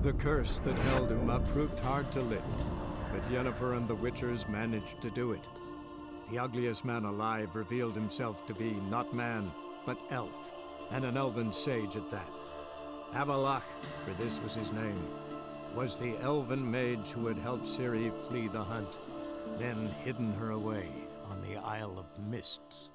The curse that held Uma proved hard to lift, but Yennefer and the Witchers managed to do it. The ugliest man alive revealed himself to be not man, but elf, and an elven sage at that. Avalach, for this was his name, was the elven mage who had helped Ciri flee the hunt, then hidden her away on the Isle of Mists.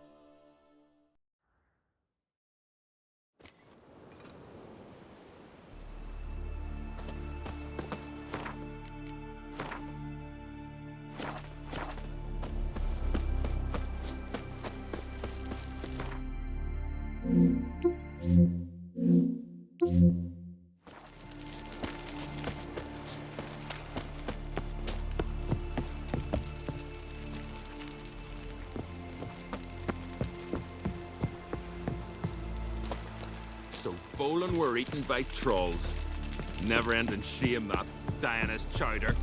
So Folan were eaten by trolls. Never-ending shame that, Diana's chowder.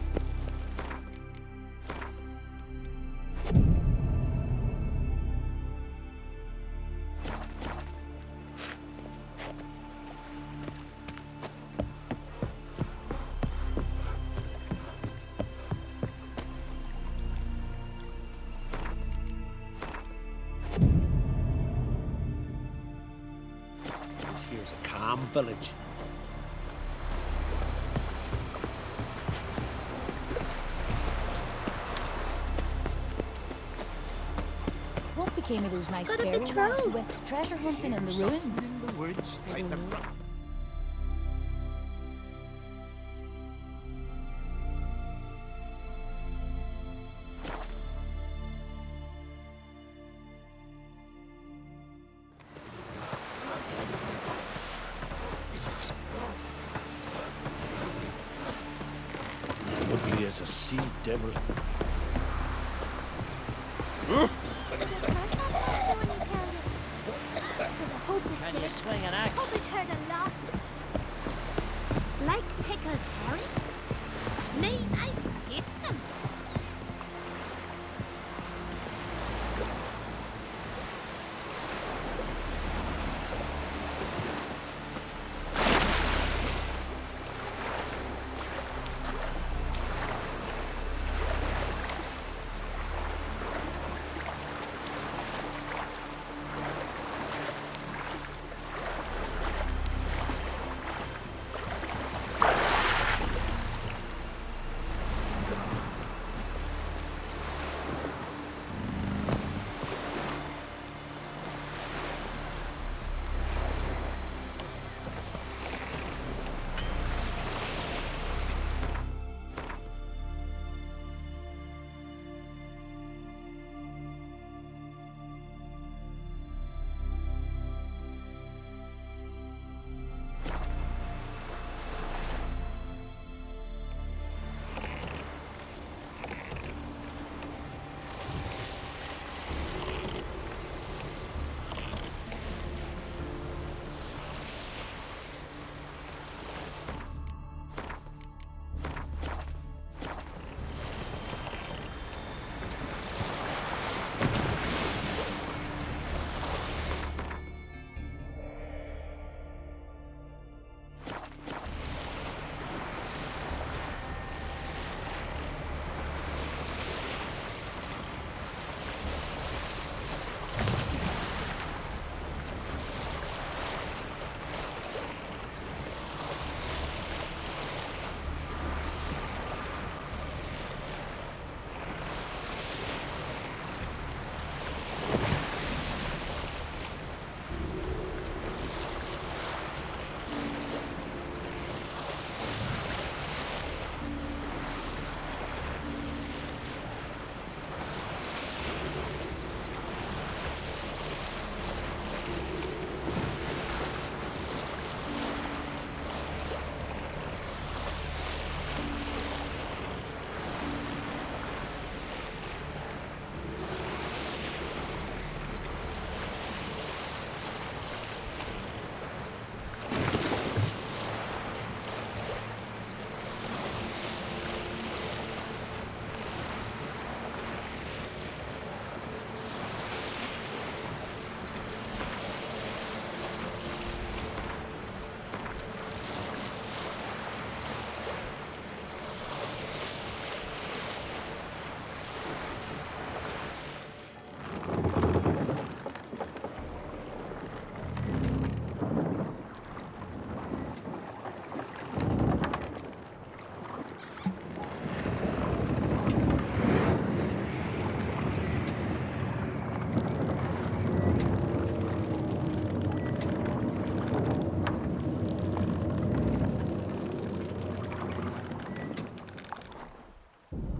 Here's a calm village. What became of those nice fairy lads who went treasure hunting in the ruins? In the woods, right the front. Ugly as a sea devil. Can you swing an axe? Hope it hurt a lot. Like pickled herring? Me, I hate them.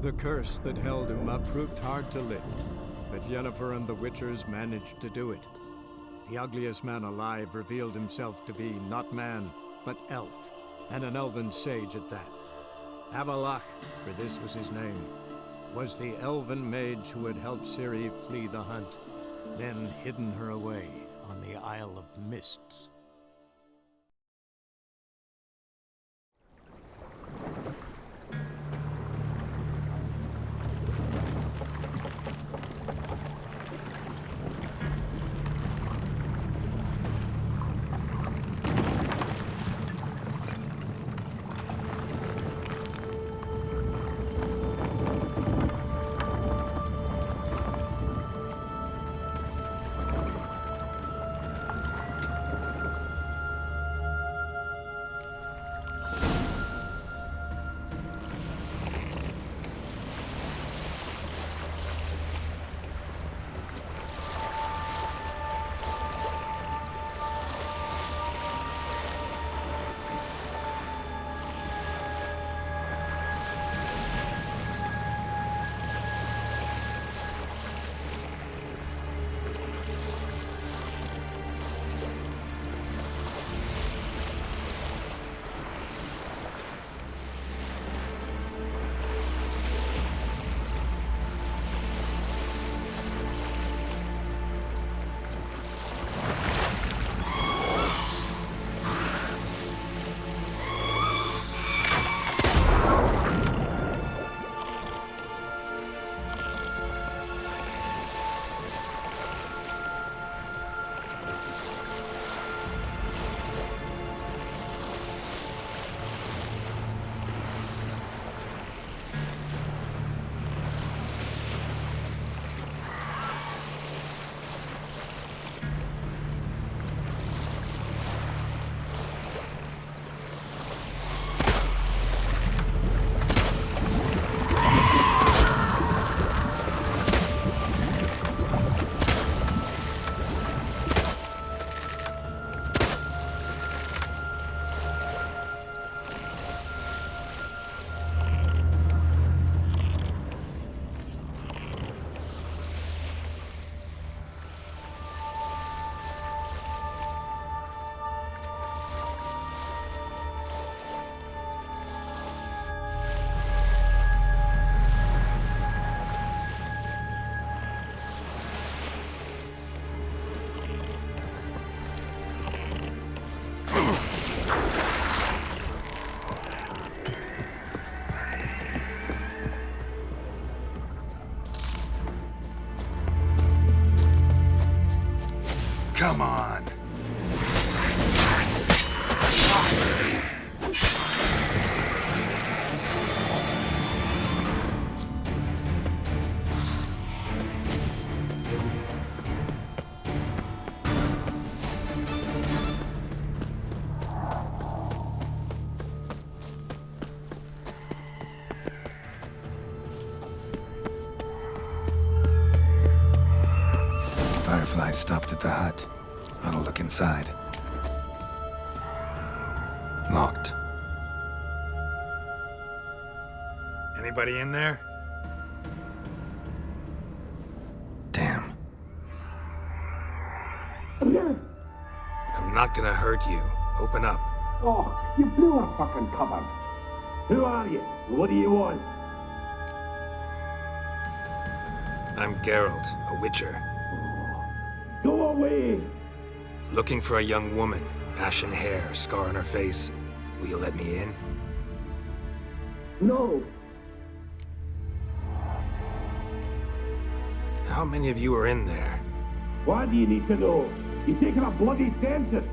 The curse that held Uma proved hard to lift, but Yennefer and the Witchers managed to do it. The ugliest man alive revealed himself to be not man, but elf, and an elven sage at that. Avalach, for this was his name, was the elven mage who had helped Ciri flee the hunt, then hidden her away on the Isle of Mists. Come on. Firefly stopped at the hut. I'll look inside. Locked. Anybody in there? Damn. I'm not gonna hurt you. Open up. Oh, you blew our fucking cupboard. Who are you? What do you want? I'm Geralt, a witcher. Go away! Looking for a young woman. Ashen hair, scar on her face. Will you let me in? No. How many of you are in there? Why do you need to know? You taking a bloody census?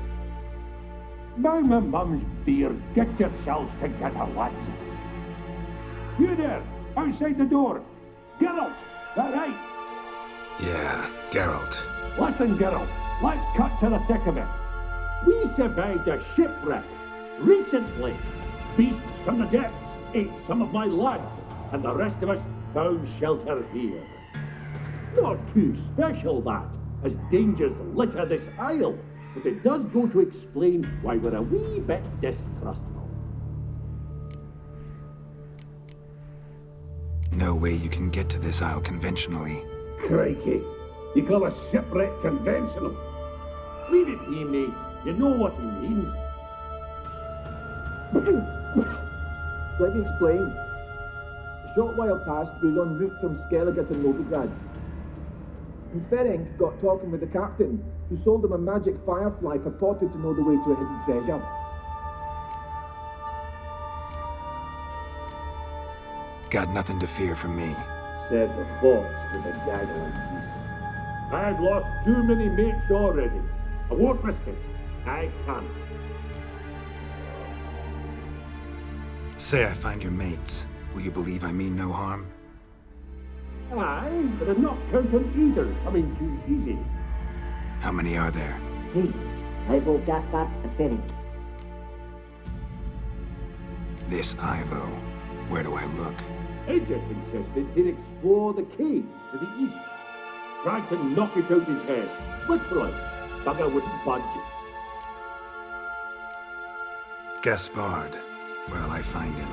By my mum's beard, get yourselves together, lads. You there, outside the door. Geralt, that right? Yeah, Geralt. Listen, Geralt, let's cut to the thick of it. We survived a shipwreck recently. Beasts from the depths ate some of my lads, and the rest of us found shelter here. Not too special, that, as dangers litter this isle, but it does go to explain why we're a wee bit distrustful. No way you can get to this isle conventionally. Crikey, you call a shipwreck conventional? Leave it be, mate. You know what he means. Let me explain. A short while past, we was en route from Skellige to Novigrad. And Ferenc got talking with the captain, who sold him a magic firefly purported to know the way to a hidden treasure. Got nothing to fear from me. Said the fox to the gaggling geese. I've lost too many mates already. I won't risk it. I can't. Say I find your mates. Will you believe I mean no harm? Aye, but I'm not counting either coming too easy. How many are there? 3. Ivo, Gaspard, and Ferenc. This Ivo. Where do I look? Agent insisted he'd explore the caves to the east. Tried to knock it out his head. Literally. Bugger wouldn't budge. Gaspard. Where'll I find him?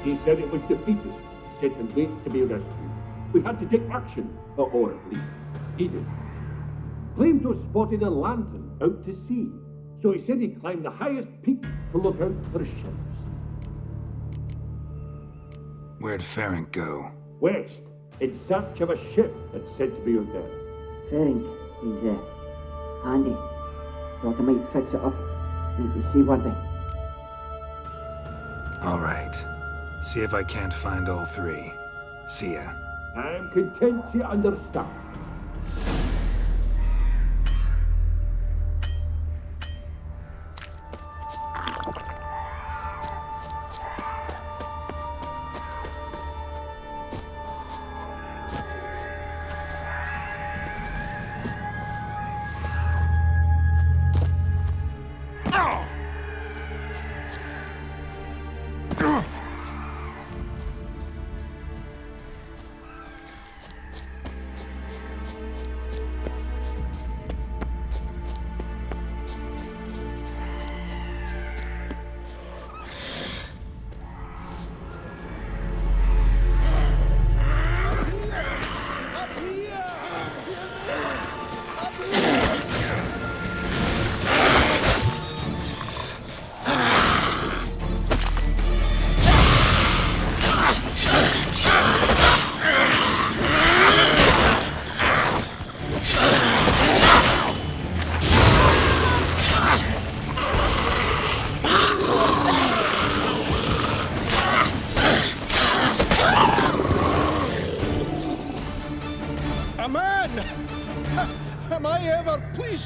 He said it was defeatist to sit and wait to be rescued. We had to take action, or at least he did. Claimed to have spotted a lantern out to sea, so he said he'd climb the highest peak to look out for ships. Where'd Ferenc go? West, in search of a ship that's said to be out there. Ferenc, he's, handy. Thought I might fix it up. Make it seaworthy. All right. See if I can't find all 3. See ya. I'm content you understand.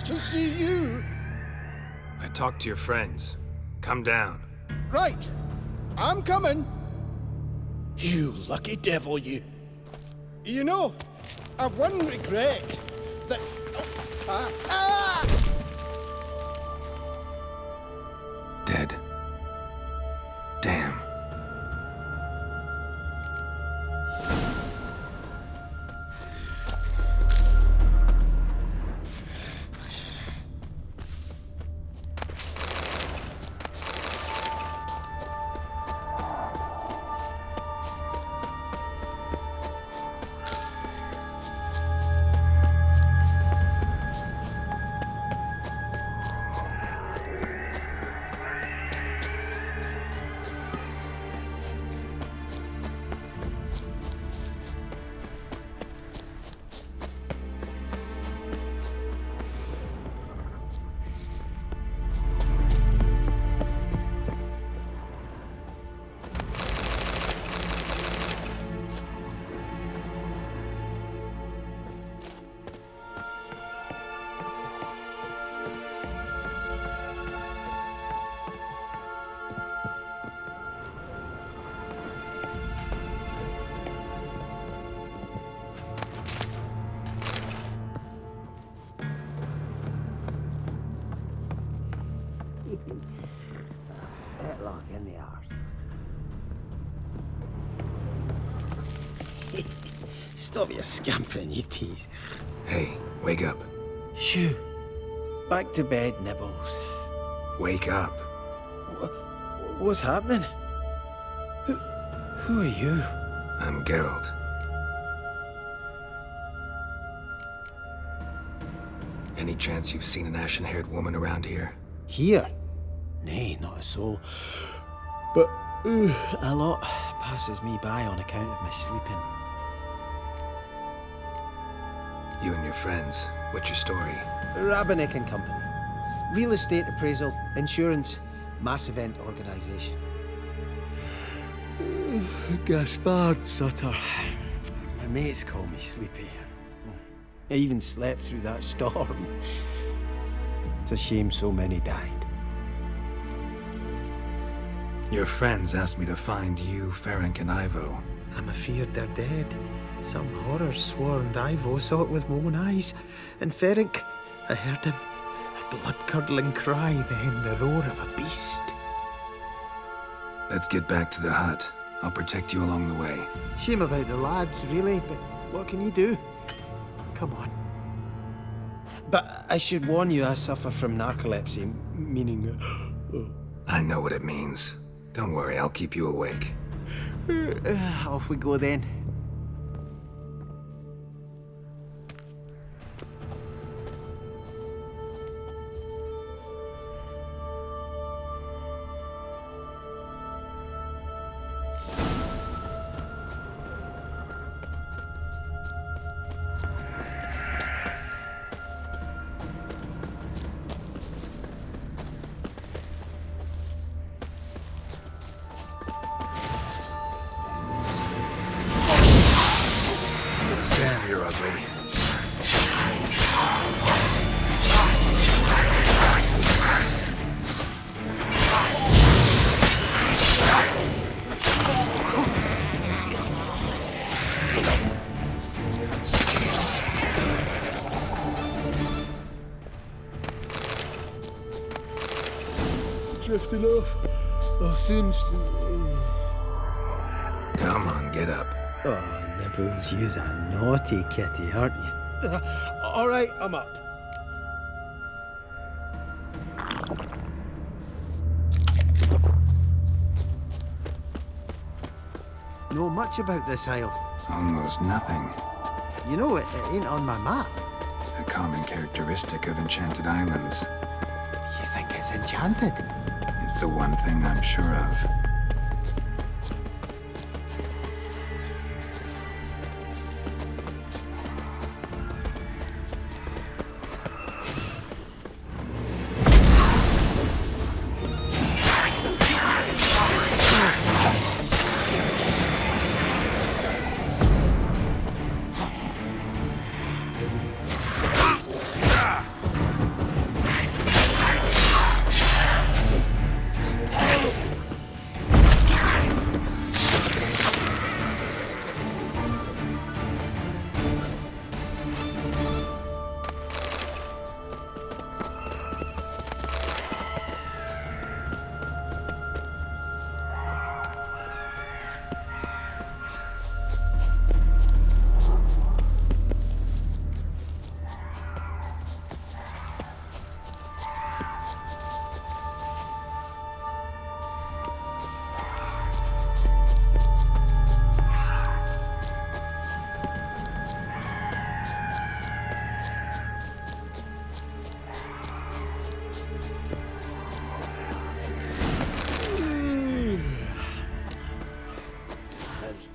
To see you. I talked to your friends. Come down. Right. I'm coming. You lucky devil, you. You know, I've one regret. That... Dead. Damn. Headlock in the arse. Stop your scampering, you tease. Hey, wake up. Shoo. Back to bed, Nibbles. Wake up. What's happening? Who are you? I'm Geralt. Any chance you've seen an ashen-haired woman around here? Here? Nay, not a soul. But a lot passes me by on account of my sleeping. You and your friends, what's your story? Rabbinick and Company. Real estate appraisal, insurance, mass event organisation. Gaspard Sutter. My mates call me Sleepy. I even slept through that storm. It's a shame so many died. Your friends asked me to find you, Ferenc, and Ivo. I'm afeard they're dead. Some horror-sworn Ivo saw it with my own eyes. And Ferenc, I heard him. A blood-curdling cry, then the roar of a beast. Let's get back to the hut. I'll protect you along the way. Shame about the lads, really, but what can you do? Come on. But I should warn you, I suffer from narcolepsy, meaning... I know what it means. Don't worry, I'll keep you awake. Off we go then. Sam, you're ugly. Drifting off. I'll soon... Come on, get up. Oh, Nibbles, you's a naughty kitty, aren't you? All right, I'm up. Know much about this isle? Almost nothing. You know, it ain't on my map. A common characteristic of enchanted islands. You think it's enchanted? It's the one thing I'm sure of.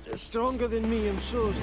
It's stronger than me, I'm sure.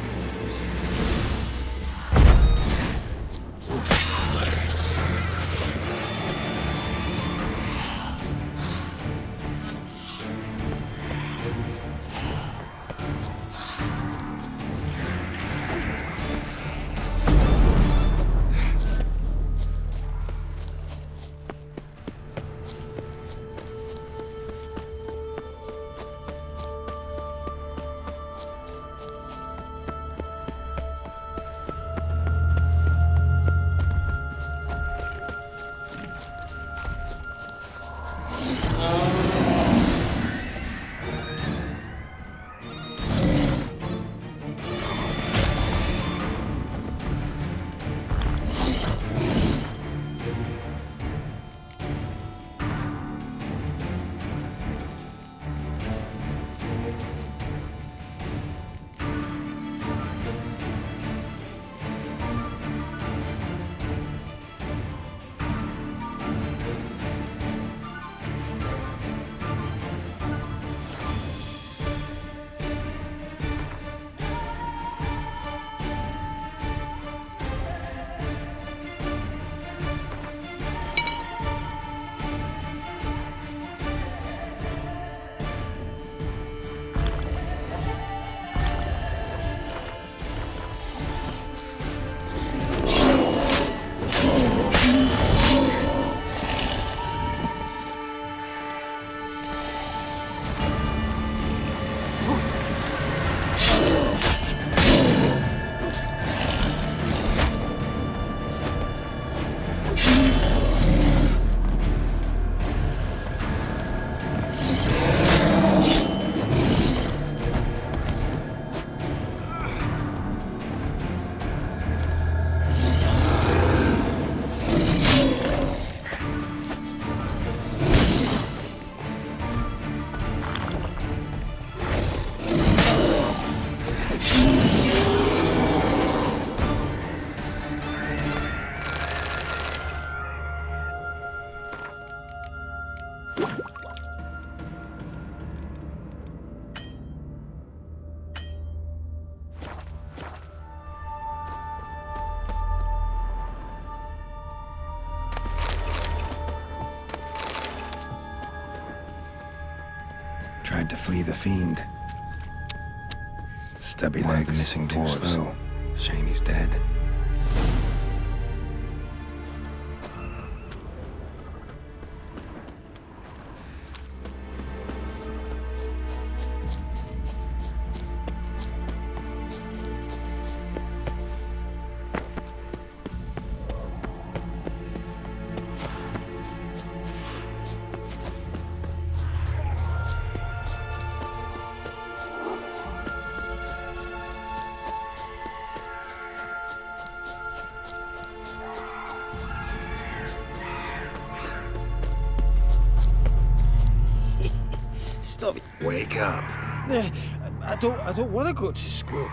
tried to flee the fiend. Stubby legs, the missing dwarves. Shame he's dead. Stop it. Wake up. I don't want to go to school.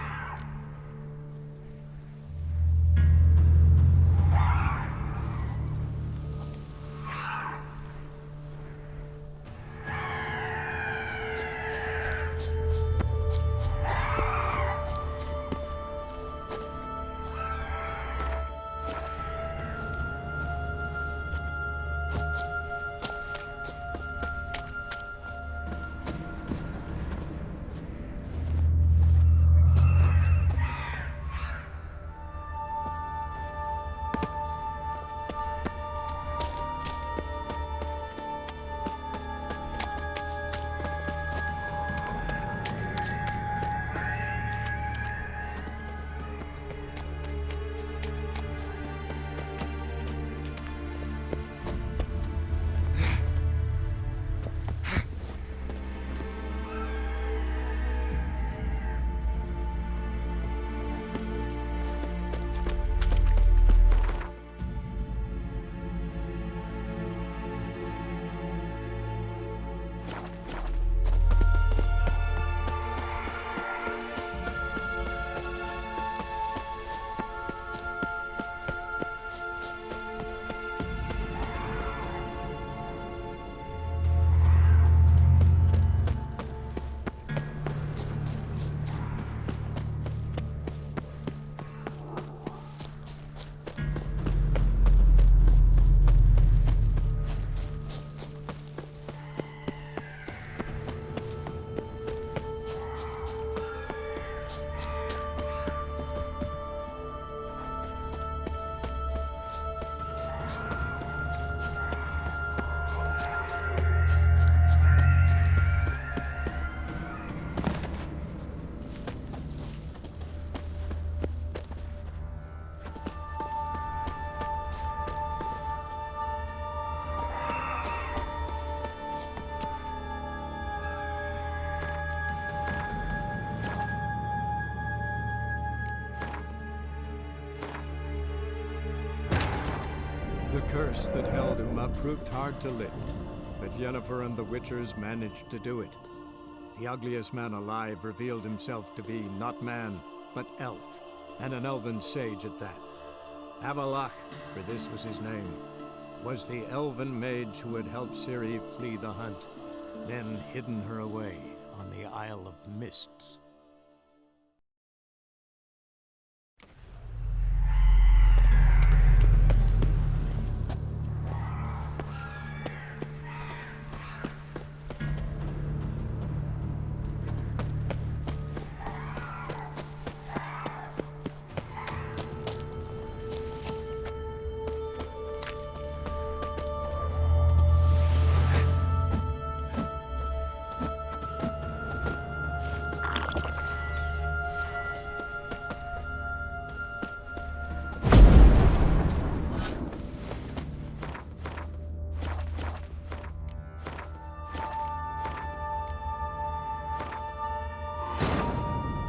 The curse that held Uma proved hard to lift, but Yennefer and the Witchers managed to do it. The ugliest man alive revealed himself to be not man, but elf, and an elven sage at that. Avalach, for this was his name, was the elven mage who had helped Ciri flee the hunt, then hidden her away on the Isle of Mists.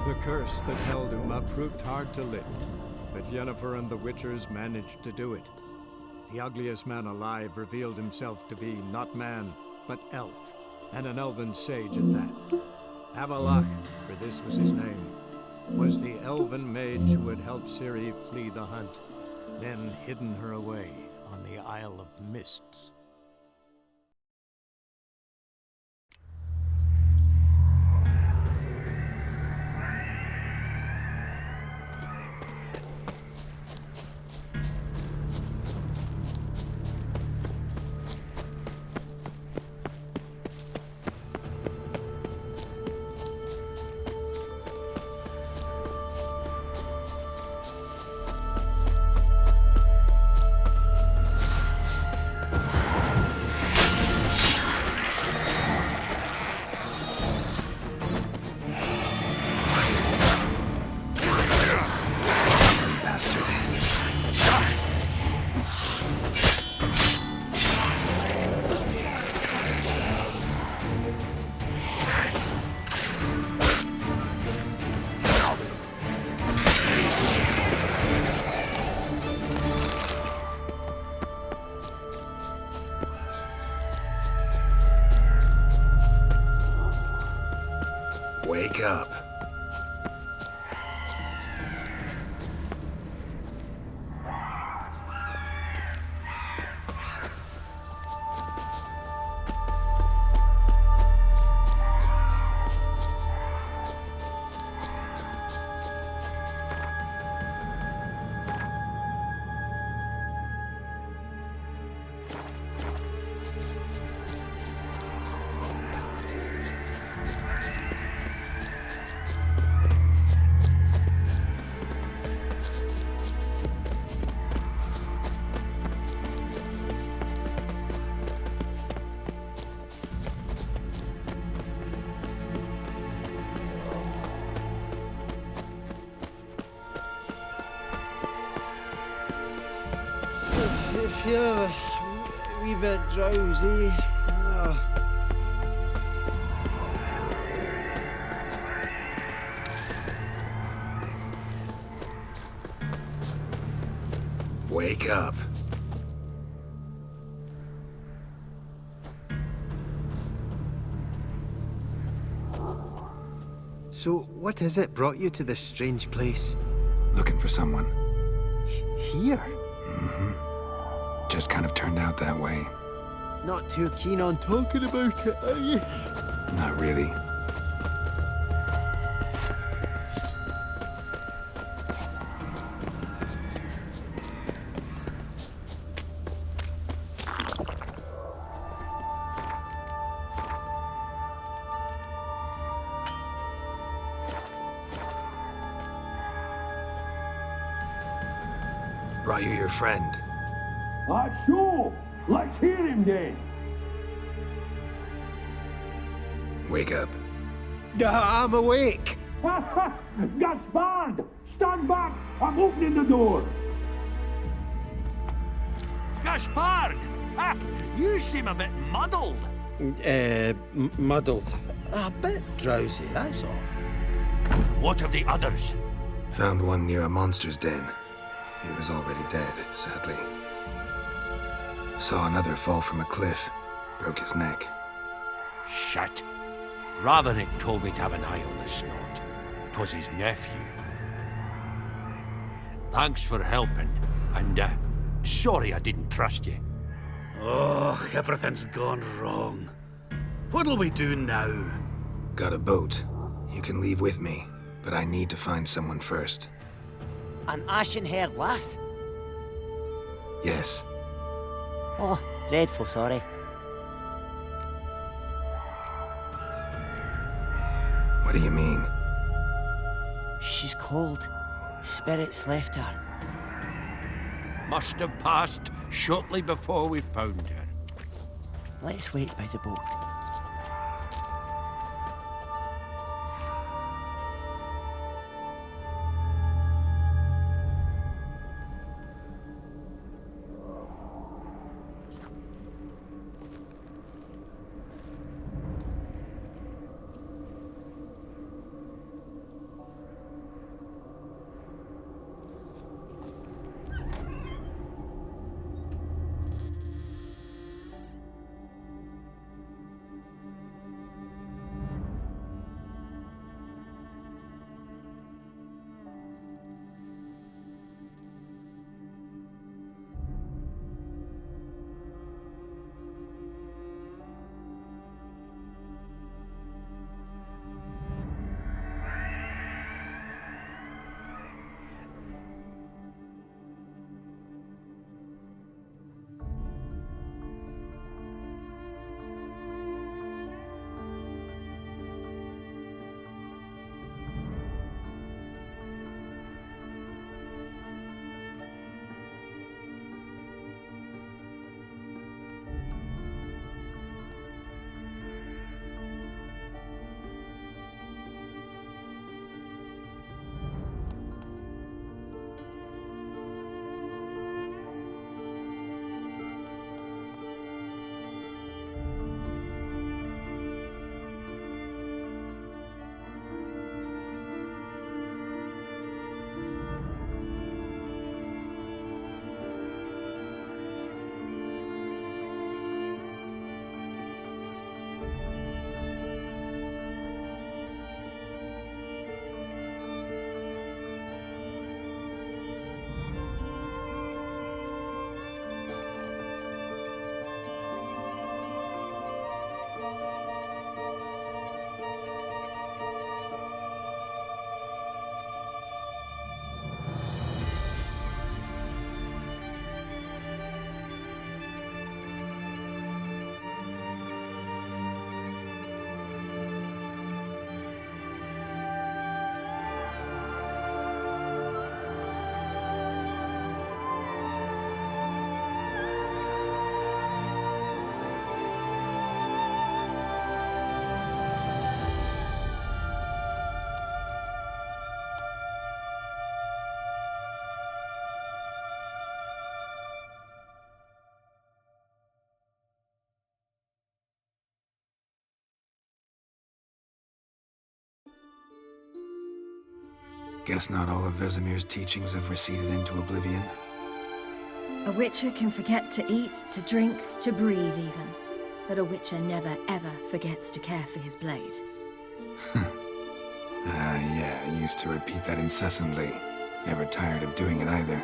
The curse that held Uma proved hard to lift, but Yennefer and the Witchers managed to do it. The ugliest man alive revealed himself to be not man, but elf, and an elven sage at that. Avalach, for this was his name, was the elven mage who had helped Ciri flee the hunt, then hidden her away on the Isle of Mists. feel a wee bit drowsy. Oh. Wake up. So, what is it brought you to this strange place? Looking for someone. Here? Just kind of turned out that way. Not too keen on talking about it, are you? Not really. Brought you your friend. That's so. Let's hear him then. Wake up. I'm awake. Gaspard! Stand back! I'm opening the door. Gaspard! Ah, you seem a bit muddled. Muddled. A bit drowsy, that's all. What of the others? Found one near a monster's den. He was already dead, sadly. Saw another fall from a cliff. Broke his neck. Shit. Ravenick told me to have an eye on the snot. 'Twas his nephew. Thanks for helping, and sorry I didn't trust you. Oh, everything's gone wrong. What'll we do now? Got a boat. You can leave with me, but I need to find someone first. An ashen-haired lass? Yes. Oh, dreadful sorry. What do you mean? She's cold. Spirits left her. Must have passed shortly before we found her. Let's wait by the boat. Guess not all of Vesemir's teachings have receded into oblivion. A witcher can forget to eat, to drink, to breathe even. But a witcher never ever forgets to care for his blade. Yeah, I used to repeat that incessantly. Never tired of doing it either.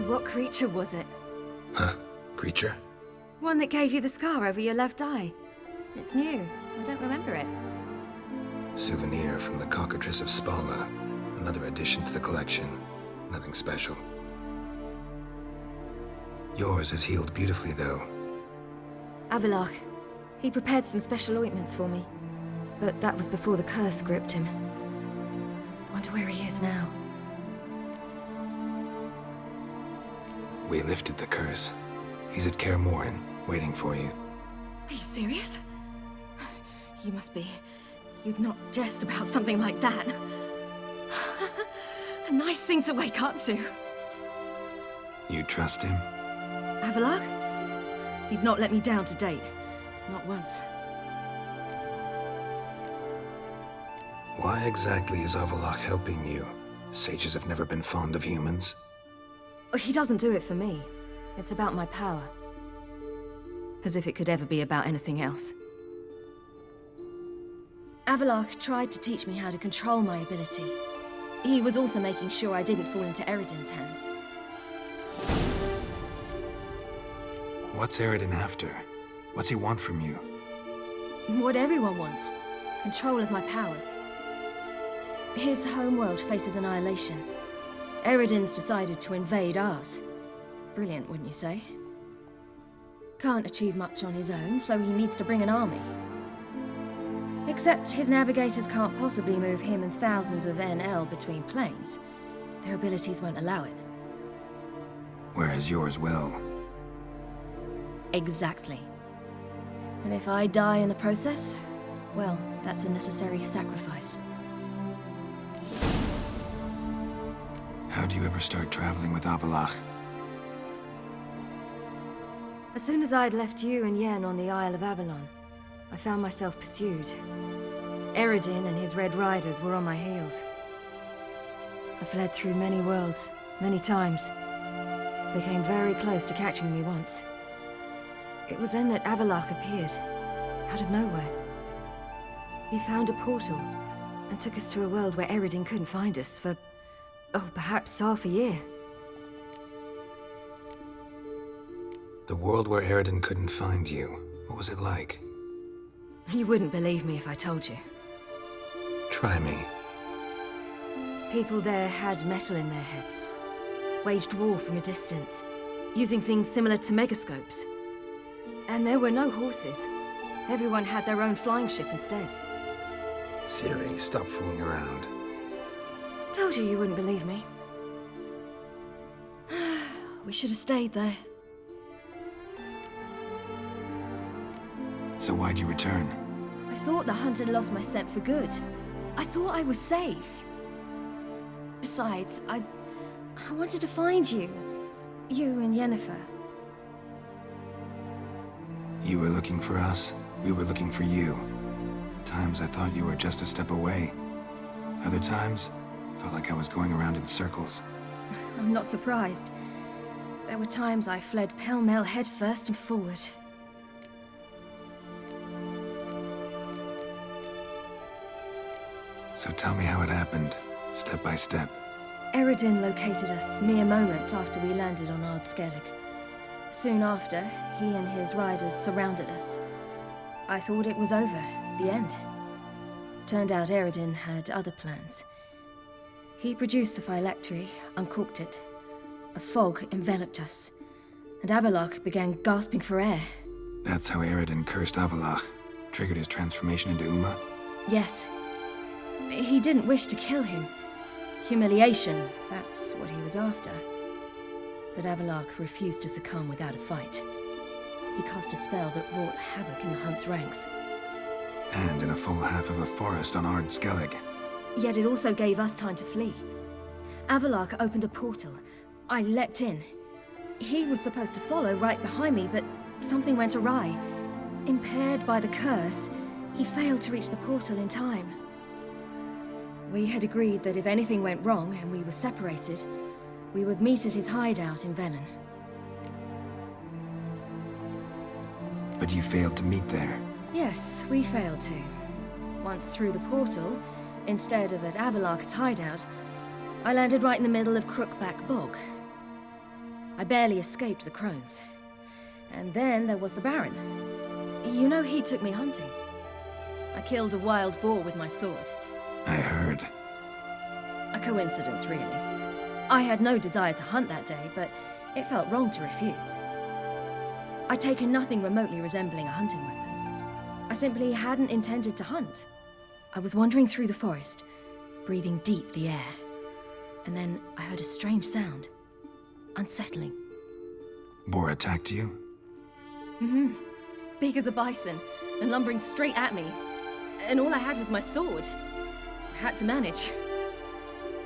What creature was it? Huh? Creature? One that gave you the scar over your left eye. It's new. I don't remember it. Souvenir from the cockatrice of Spala. Another addition to the collection. Nothing special. Yours has healed beautifully, though. Avalach. He prepared some special ointments for me. But that was before the curse gripped him. Wonder where he is now. We lifted the curse. He's at Kaer Morhen, waiting for you. Are you serious? You must be. You'd not jest about something like that. A nice thing to wake up to. You trust him? Avalach? He's not let me down to date. Not once. Why exactly is Avalach helping you? Sages have never been fond of humans. He doesn't do it for me. It's about my power. As if it could ever be about anything else. Avalach tried to teach me how to control my ability. He was also making sure I didn't fall into Eredin's hands. What's Eredin after? What's he want from you? What everyone wants. Control of my powers. His homeworld faces annihilation. Eredin's decided to invade ours. Brilliant, wouldn't you say? Can't achieve much on his own, so he needs to bring an army. Except his navigators can't possibly move him and thousands of NL between planes. Their abilities won't allow it. Whereas yours will. Exactly. And if I die in the process, well, that's a necessary sacrifice. How do you ever start traveling with Avalach? As soon as I'd left you and Yen on the Isle of Avalon, I found myself pursued. Eredin and his Red Riders were on my heels. I fled through many worlds, many times. They came very close to catching me once. It was then that Avalach appeared, out of nowhere. He found a portal, and took us to a world where Eredin couldn't find us for, perhaps half a year. The world where Eredin couldn't find you, what was it like? You wouldn't believe me if I told you. Try me. People there had metal in their heads, waged war from a distance, using things similar to megascopes. And there were no horses. Everyone had their own flying ship instead. Ciri, stop fooling around. Told you wouldn't believe me. We should have stayed there. So why'd you return? I thought the hunt had lost my scent for good. I thought I was safe. Besides, I wanted to find you. You and Yennefer. You were looking for us, we were looking for you. Times I thought you were just a step away. Other times, felt like I was going around in circles. I'm not surprised. There were times I fled pell-mell headfirst and forward. So tell me how it happened, step by step. Eredin located us mere moments after we landed on Ard Skellig. Soon after, he and his riders surrounded us. I thought it was over, the end. Turned out Eredin had other plans. He produced the phylactery, uncorked it. A fog enveloped us, and Avalach began gasping for air. That's how Eredin cursed Avalach, triggered his transformation into Uma? Yes. He didn't wish to kill him. Humiliation, that's what he was after. But Avalach refused to succumb without a fight. He cast a spell that wrought havoc in the hunt's ranks. And in a full half of a forest on Ard Skellig. Yet it also gave us time to flee. Avalach opened a portal. I leapt in. He was supposed to follow right behind me, but something went awry. Impaired by the curse, he failed to reach the portal in time. We had agreed that if anything went wrong and we were separated, we would meet at his hideout in Velen. But you failed to meet there. Yes, we failed to. Once through the portal, instead of at Avalok's hideout, I landed right in the middle of Crookback Bog. I barely escaped the crones. And then there was the Baron. You know, he took me hunting. I killed a wild boar with my sword. I heard. A coincidence, really. I had no desire to hunt that day, but it felt wrong to refuse. I'd taken nothing remotely resembling a hunting weapon. I simply hadn't intended to hunt. I was wandering through the forest, breathing deep the air. And then I heard a strange sound. Unsettling. Boar attacked you? Mm-hmm. Big as a bison, and lumbering straight at me. And all I had was my sword. I had to manage.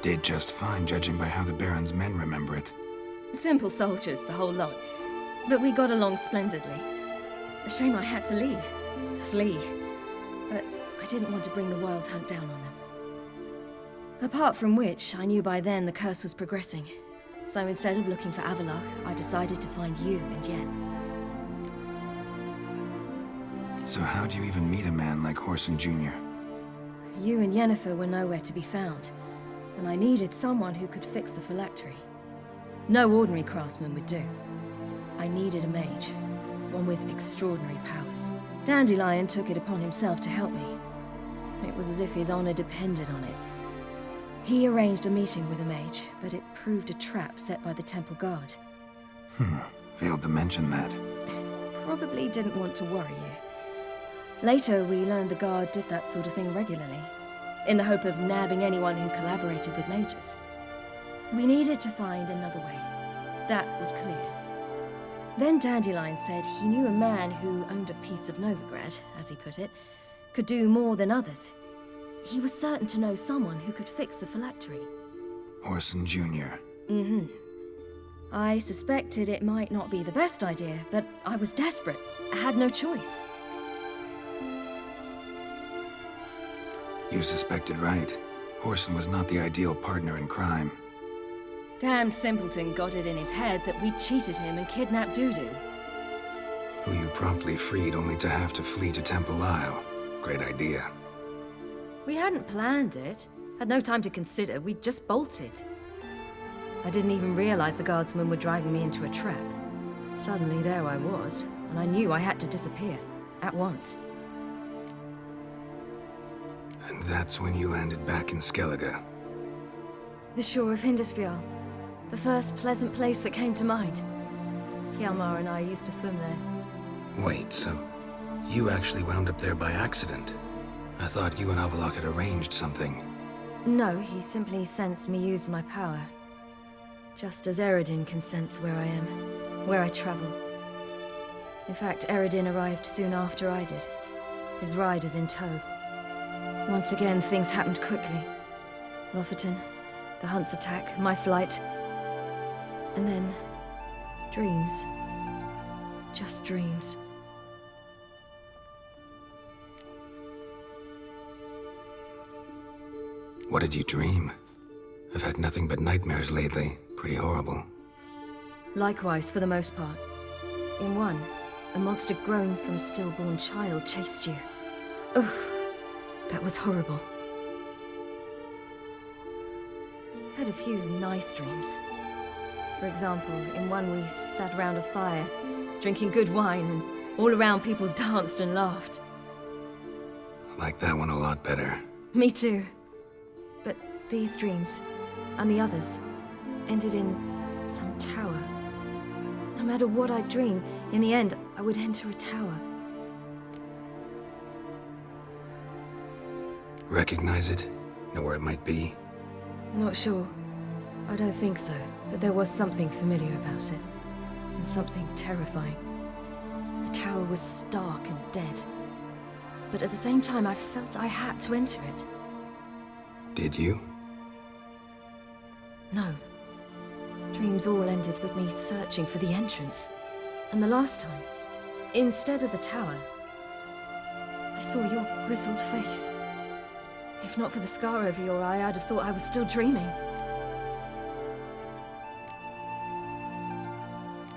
Did just fine, judging by how the Baron's men remember it. Simple soldiers, the whole lot. But we got along splendidly. A shame I had to leave. Flee. But I didn't want to bring the wild hunt down on them. Apart from which, I knew by then the curse was progressing. So instead of looking for Avalok, I decided to find you and Yen. So how do you even meet a man like Horson Jr.? You and Yennefer were nowhere to be found, and I needed someone who could fix the phylactery. No ordinary craftsman would do. I needed a mage, one with extraordinary powers. Dandelion took it upon himself to help me. It was as if his honor depended on it. He arranged a meeting with a mage, but it proved a trap set by the temple guard. Failed to mention that. Probably didn't want to worry you. Later, we learned the guard did that sort of thing regularly, in the hope of nabbing anyone who collaborated with mages. We needed to find another way. That was clear. Then Dandelion said he knew a man who owned a piece of Novigrad, as he put it, could do more than others. He was certain to know someone who could fix the phylactery. Horson Jr. Mm-hmm. I suspected it might not be the best idea, but I was desperate. I had no choice. You suspected right. Horson was not the ideal partner in crime. Damned simpleton got it in his head that we cheated him and kidnapped Dudu. Who you promptly freed only to have to flee to Temple Isle. Great idea. We hadn't planned it. Had no time to consider. We just bolted. I didn't even realize the guardsmen were driving me into a trap. Suddenly there I was, and I knew I had to disappear. At once. And that's when you landed back in Skellige. The shore of Hindisfjall. The first pleasant place that came to mind. Hjalmar and I used to swim there. Wait, so you actually wound up there by accident? I thought you and Avalok had arranged something. No, he simply sensed me used my power. Just as Eredin can sense where I am, where I travel. In fact, Eredin arrived soon after I did, his riders in tow. Once again, things happened quickly. Lofoten, the hunt's attack, my flight. And then, dreams. Just dreams. What did you dream? I've had nothing but nightmares lately. Pretty horrible. Likewise, for the most part. In one, a monster grown from a stillborn child chased you. Ugh, that was horrible. Had a few nice dreams. For example, in one we sat around a fire, drinking good wine, and all around people danced and laughed. I like that one a lot better. Me too. But these dreams, and the others, ended in some tower. No matter what I dream, in the end, I would enter a tower. Recognize it? Know where it might be? Not sure. I don't think so, but there was something familiar about it. And something terrifying. The tower was stark and dead. But at the same time, I felt I had to enter it. Did you? No. Dreams all ended with me searching for the entrance. And the last time, instead of the tower, I saw your grizzled face. If not for the scar over your eye, I'd have thought I was still dreaming.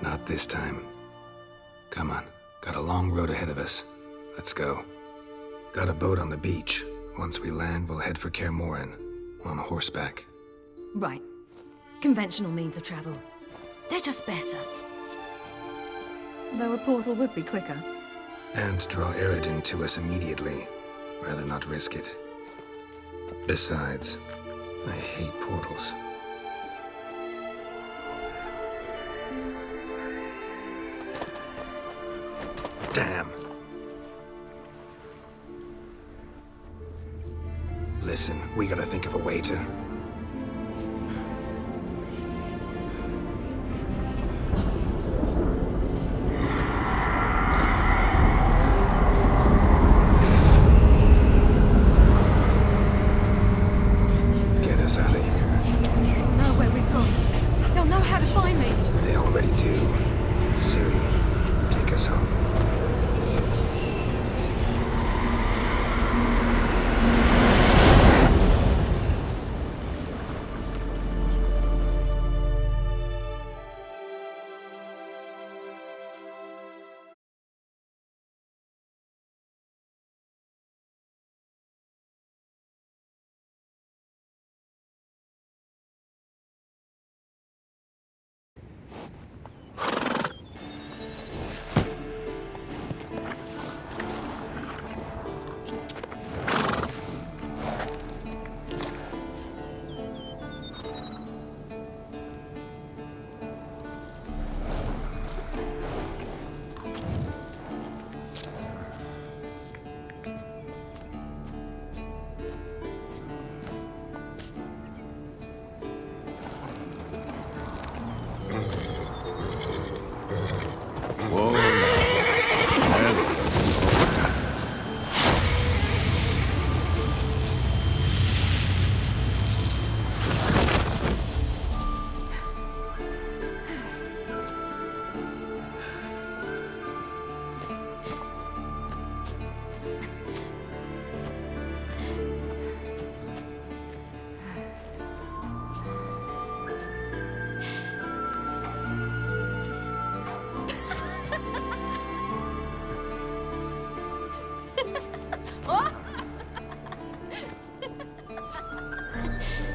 Not this time. Come on. Got a long road ahead of us. Let's go. Got a boat on the beach. Once we land, we'll head for Kaer Morhen. On horseback. Right. Conventional means of travel. They're just better. Though a portal would be quicker. And draw Eredin to us immediately. Rather not risk it. Besides, I hate portals. Damn. Listen, we gotta think of a way to... Get us out of here. They'll know where we've gone. They'll know how to find me. They already do. Siri, take us home.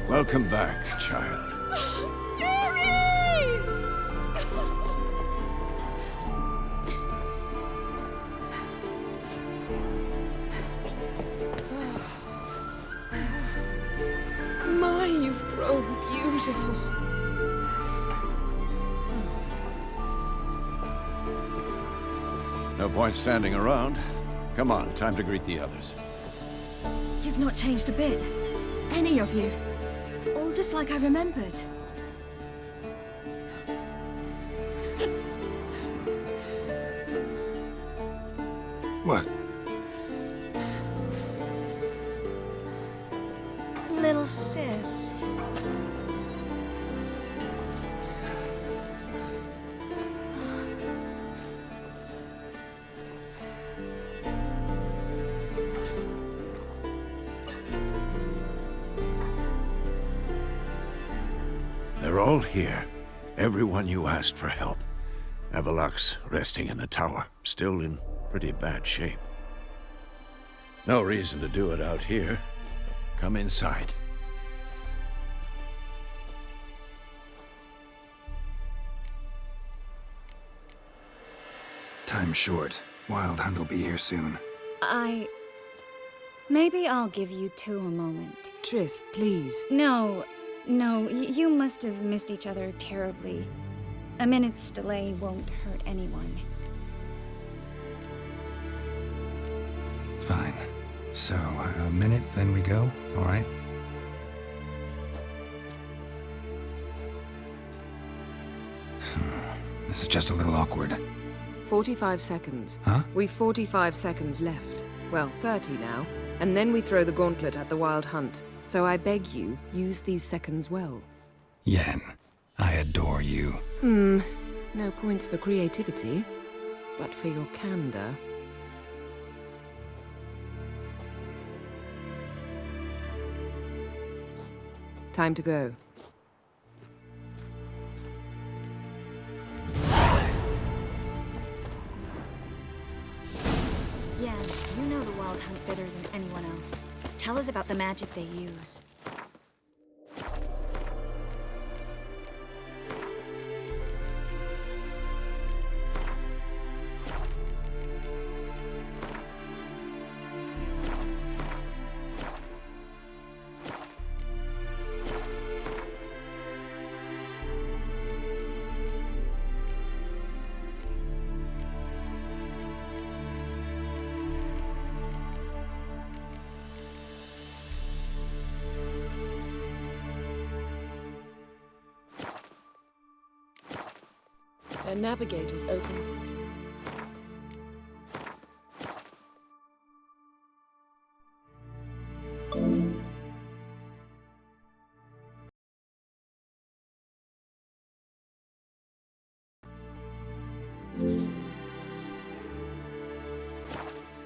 Welcome back, child. My, you've grown beautiful. No point standing around. Come on, time to greet the others. You've not changed a bit. Any of you. All just like I remembered. What? Little sis. They're all here. Everyone you asked for help. Avalok's resting in the tower, still in pretty bad shape. No reason to do it out here. Come inside. Time's short. Wild Hunt will be here soon. Maybe I'll give you two a moment. Triss, please. No, you must have missed each other terribly. A minute's delay won't hurt anyone. Fine. So, a minute, then we go, all right? This is just a little awkward. 45 seconds. Huh? We've 45 seconds left. Well, 30 now. And then we throw the gauntlet at the Wild Hunt. So I beg you, use these seconds well. Yen, I adore you. No points for creativity, but for your candor. Time to go. Yeah, you know the Wild Hunt better than anyone else. Tell us about the magic they use. Their navigator's open.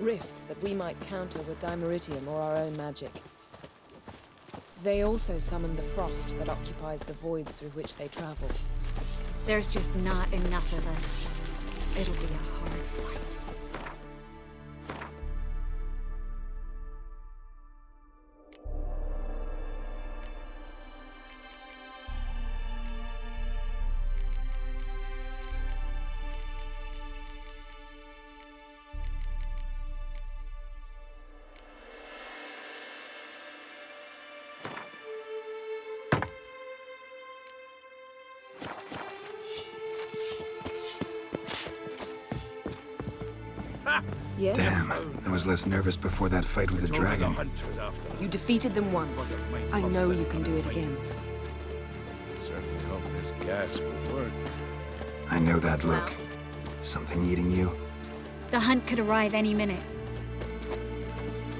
Rifts that we might counter with dimeritium or our own magic. They also summon the frost that occupies the voids through which they travel. There's just not enough of us. It'll be a hard fight. Yes? Damn, I was less nervous before that fight with the dragon. You defeated them once. I know you can do it again. Certainly hope this gas will work. I know that look. Something eating you? The hunt could arrive any minute.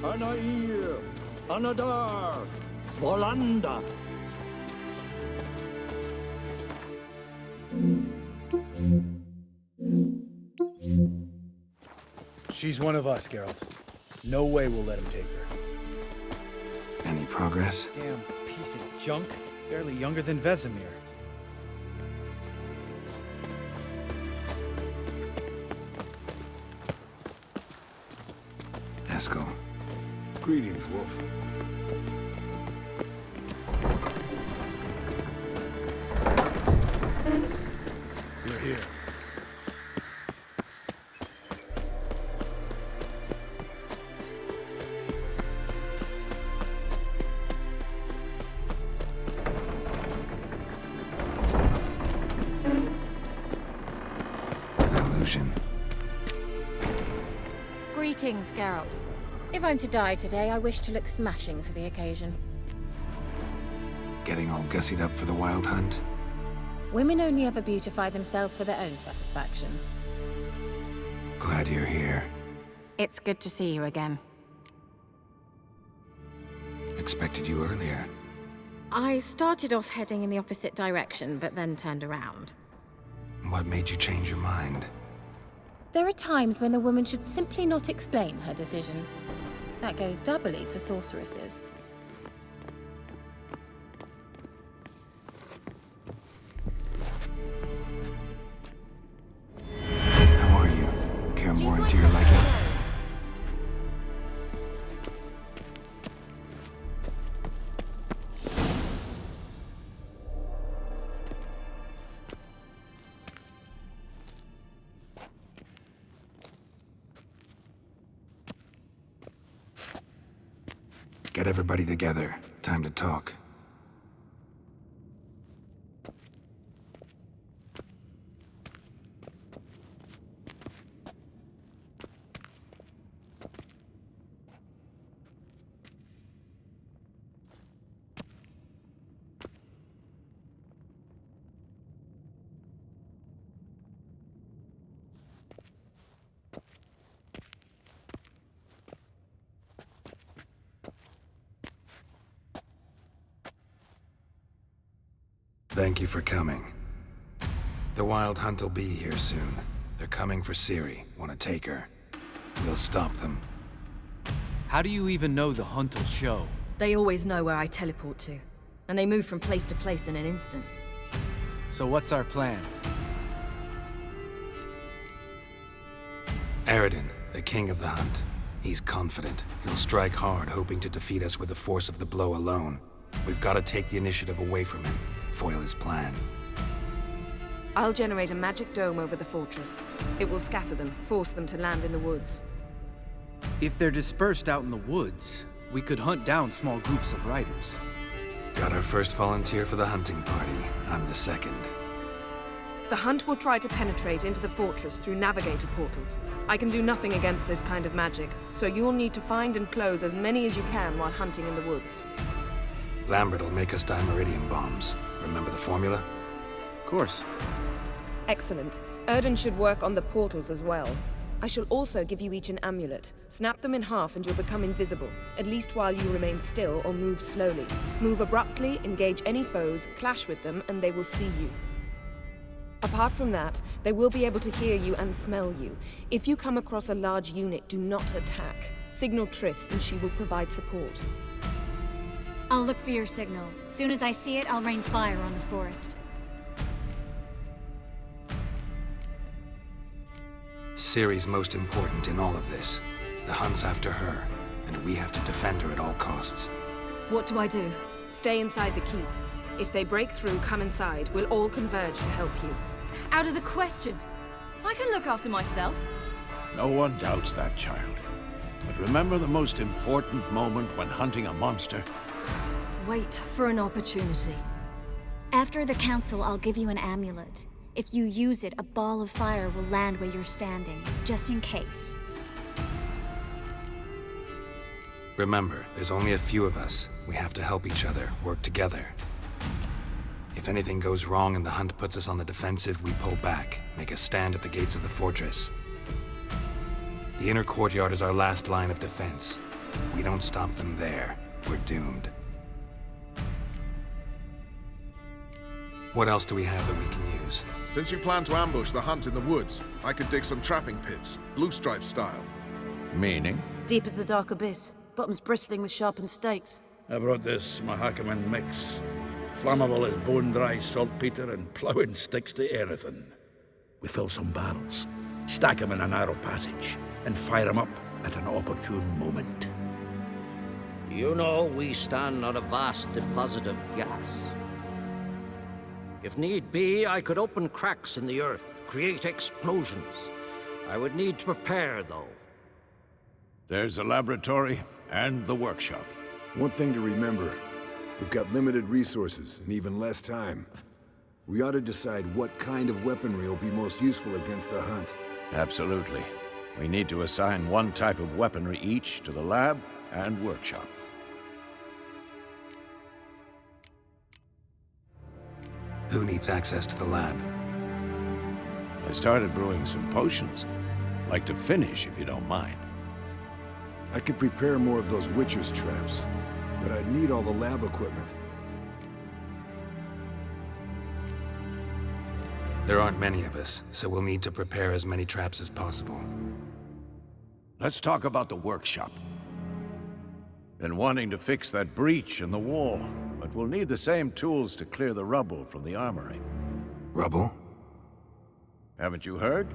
Anair, Anadar, Volanda. She's one of us, Geralt. No way we'll let him take her. Any progress? Damn piece of junk. Barely younger than Vesemir. Eskel. Greetings, Wolf. You're here. Greetings, Geralt. If I'm to die today, I wish to look smashing for the occasion. Getting all gussied up for the Wild Hunt? Women only ever beautify themselves for their own satisfaction. Glad you're here. It's good to see you again. Expected you earlier. I started off heading in the opposite direction, but then turned around. What made you change your mind? There are times when a woman should simply not explain her decision. That goes doubly for sorceresses. How are you? Care more into your liking? Get everybody together. Time to talk. Thank you for coming. The Wild Hunt will be here soon. They're coming for Ciri. Want to take her? We'll stop them. How do you even know the Hunt will show? They always know where I teleport to. and they move from place to place in an instant. So what's our plan? Aridin, the king of the hunt. He's confident. He'll strike hard, hoping to defeat us with the force of the blow alone. We've got to take the initiative away from him, foil his plan. I'll generate a magic dome over the fortress. It will scatter them, force them to land in the woods. If they're dispersed out in the woods, we could hunt down small groups of riders. Got our first volunteer for the hunting party. I'm the second. The hunt will try to penetrate into the fortress through navigator portals. I can do nothing against this kind of magic, so you'll need to find and close as many as you can while hunting in the woods. Lambert will make us dimeridium bombs. Remember the formula? Of course. Excellent. Erden should work on the portals as well. I shall also give you each an amulet. Snap them in half and you'll become invisible, at least while you remain still or move slowly. Move abruptly, engage any foes, clash with them, and they will see you. Apart from that, they will be able to hear you and smell you. If you come across a large unit, do not attack. Signal Triss and she will provide support. I'll look for your signal. Soon as I see it, I'll rain fire on the forest. Ciri's most important in all of this. The hunt's after her, and we have to defend her at all costs. What do I do? Stay inside the keep. If they break through, come inside. We'll all converge to help you. Out of the question. I can look after myself. No one doubts that, child. But remember the most important moment when hunting a monster? Wait for an opportunity. After the council, I'll give you an amulet. If you use it, a ball of fire will land where you're standing, just in case. Remember, there's only a few of us. We have to help each other, work together. If anything goes wrong and the hunt puts us on the defensive, we pull back, make a stand at the gates of the fortress. The inner courtyard is our last line of defense. If we don't stop them there, we're doomed. What else do we have that we can use? Since you plan to ambush the hunt in the woods, I could dig some trapping pits, blue stripe style. Meaning? Deep as the dark abyss, bottoms bristling with sharpened stakes. I brought this Mahakaman mix. Flammable as bone-dry saltpeter and ploughing sticks to anything. We fill some barrels, stack them in a narrow passage, and fire them up at an opportune moment. You know, we stand on a vast deposit of gas. If need be, I could open cracks in the earth, create explosions. I would need to prepare, though. There's a laboratory and the workshop. One thing to remember, we've got limited resources and even less time. We ought to decide what kind of weaponry will be most useful against the hunt. Absolutely. We need to assign one type of weaponry each to the lab and workshop. Who needs access to the lab? I started brewing some potions. Like to finish, if you don't mind. I could prepare more of those Witcher's traps, but I'd need all the lab equipment. There aren't many of us, so we'll need to prepare as many traps as possible. Let's talk about the workshop. Been wanting to fix that breach in the wall, but we'll need the same tools to clear the rubble from the armory. Rubble? Haven't you heard?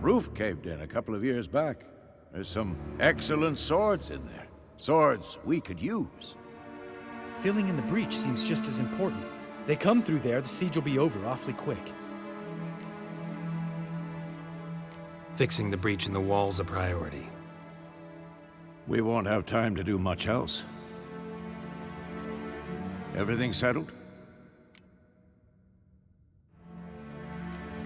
Roof caved in a couple of years back. There's some excellent swords in there. Swords we could use. Filling in the breach seems just as important. They come through there, the siege will be over awfully quick. Fixing the breach in the wall's a priority. We won't have time to do much else. Everything settled?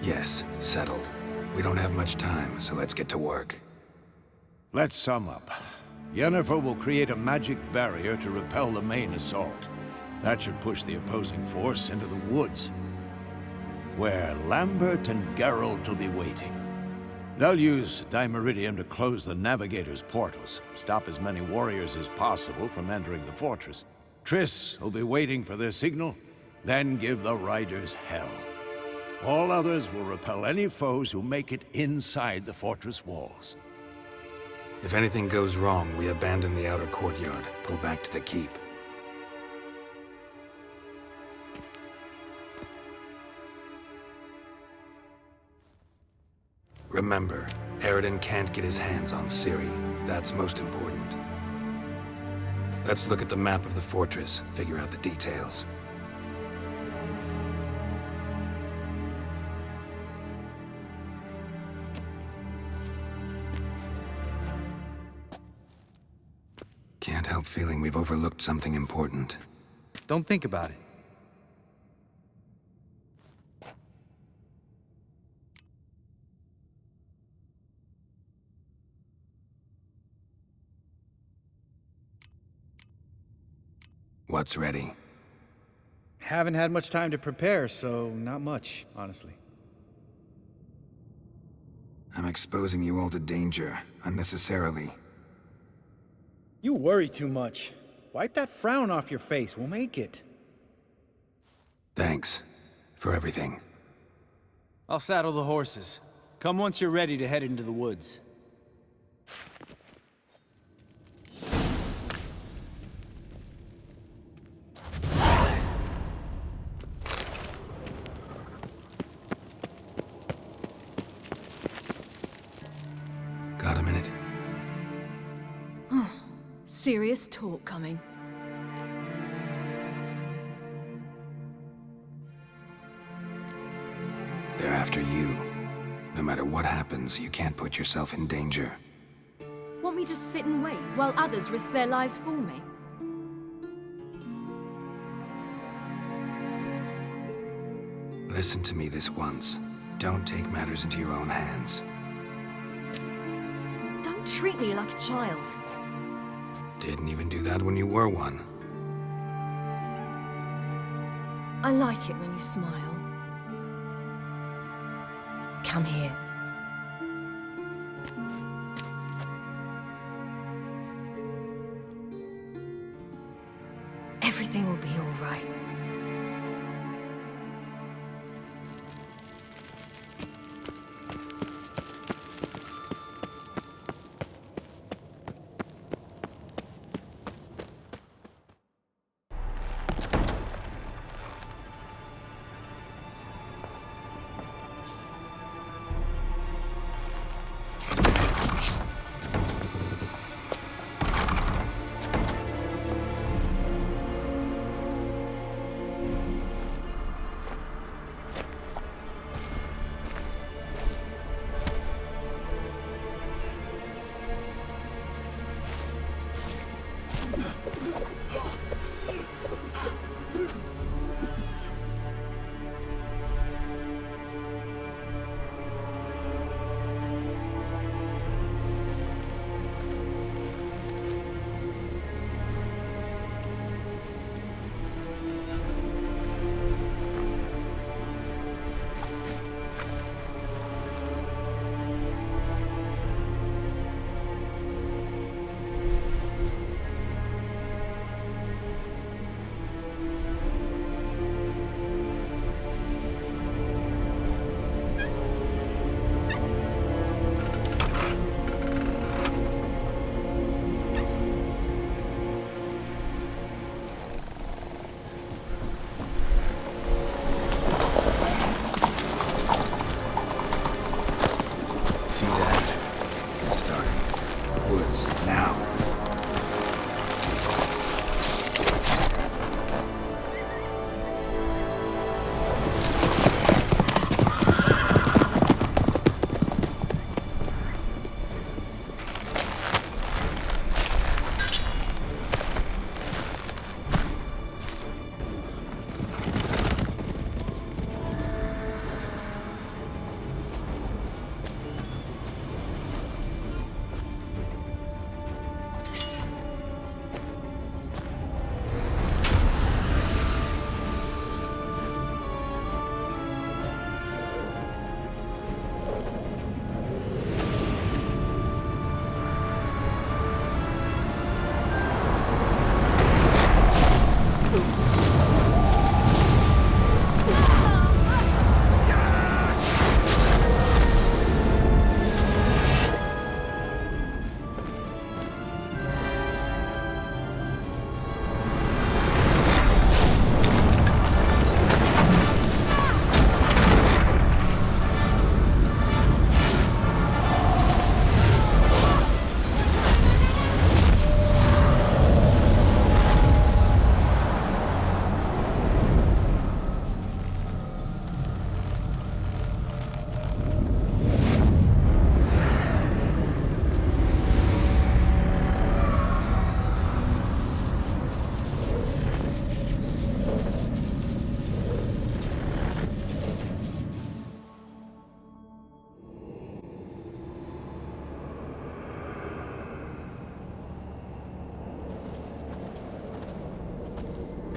Yes, settled. We don't have much time, so let's get to work. Let's sum up. Yennefer will create a magic barrier to repel the main assault. That should push the opposing force into the woods, where Lambert and Geralt will be waiting. They'll use dimeridium to close the navigator's portals, stop as many warriors as possible from entering the fortress. Triss will be waiting for their signal, then give the riders hell. All others will repel any foes who make it inside the fortress walls. If anything goes wrong, we abandon the outer courtyard, pull back to the keep. Remember, Aridin can't get his hands on Ciri. That's most important. Let's look at the map of the fortress, figure out the details. Can't help feeling we've overlooked something important. Don't think about it. What's ready? Haven't had much time to prepare, so not much, honestly. I'm exposing you all to danger, unnecessarily. You worry too much. Wipe that frown off your face, we'll make it. Thanks for everything. I'll saddle the horses. Come once you're ready to head into the woods. Got a minute? Serious talk coming. They're after you. No matter what happens, you can't put yourself in danger. Want me to sit and wait while others risk their lives for me? Listen to me this once. Don't take matters into your own hands. Don't treat me like a child. Didn't even do that when you were one. I like it when you smile. Come here. Everything will be all right.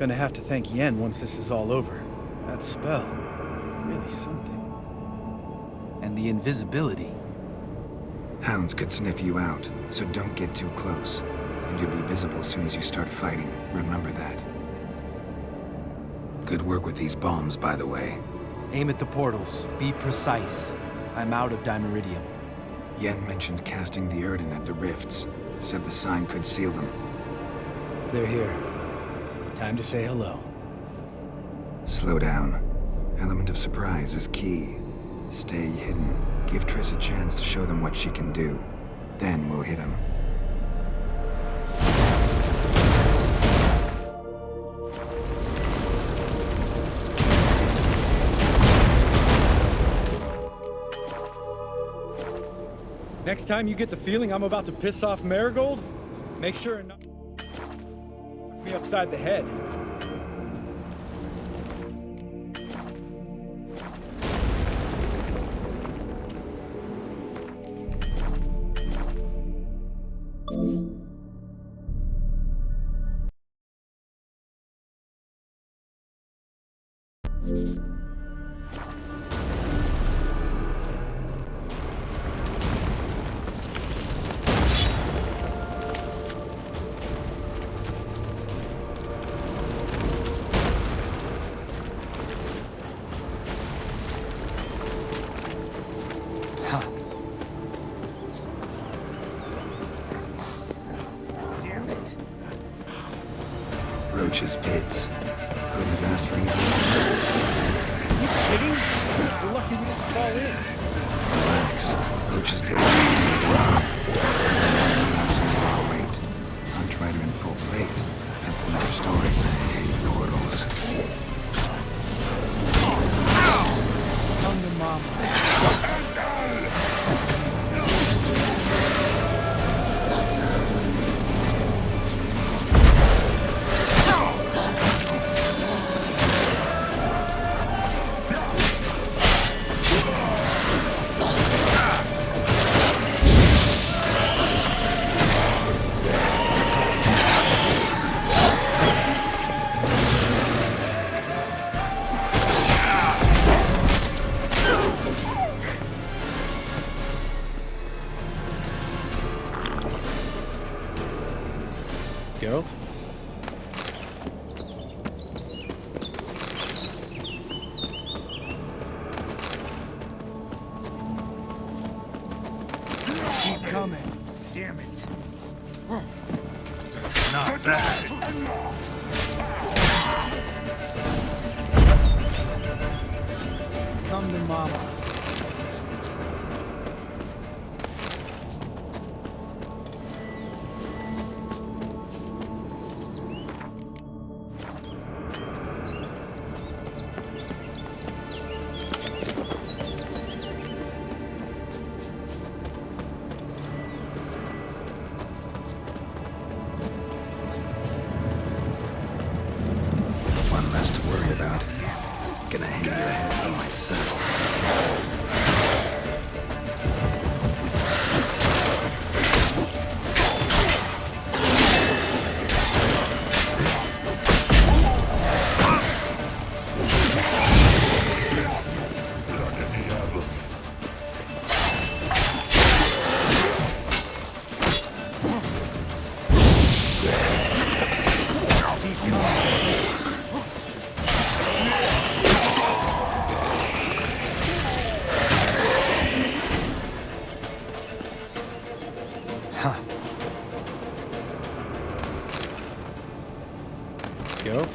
gonna have to thank Yen once this is all over. That spell, really something. And the invisibility. Hounds could sniff you out, so don't get too close. And you'll be visible as soon as you start fighting. Remember that. Good work with these bombs, by the way. Aim at the portals. Be precise. I'm out of dimeridium. Yen mentioned casting the Erden at the rifts. Said the sign could seal them. They're here. Time to say hello. Slow down. Element of surprise is key. Stay hidden. Give Triss a chance to show them what she can do. Then we'll hit him. Next time you get the feeling I'm about to piss off Marigold, make sure and not knock me upside the head. Roach's pits. Couldn't have asked for anything more perfect. Are you kidding? You're lucky we didn't fall in. Relax. Roach is good at this kind of warfare. Absolute raw weight. Punch Rider in full plate. That's another story. Hate portals. Come to mama. Geralt? Keep coming. Damn it. Not bad. Come to mama. One less to worry about. Gonna hang your head from my saddle. Geralt?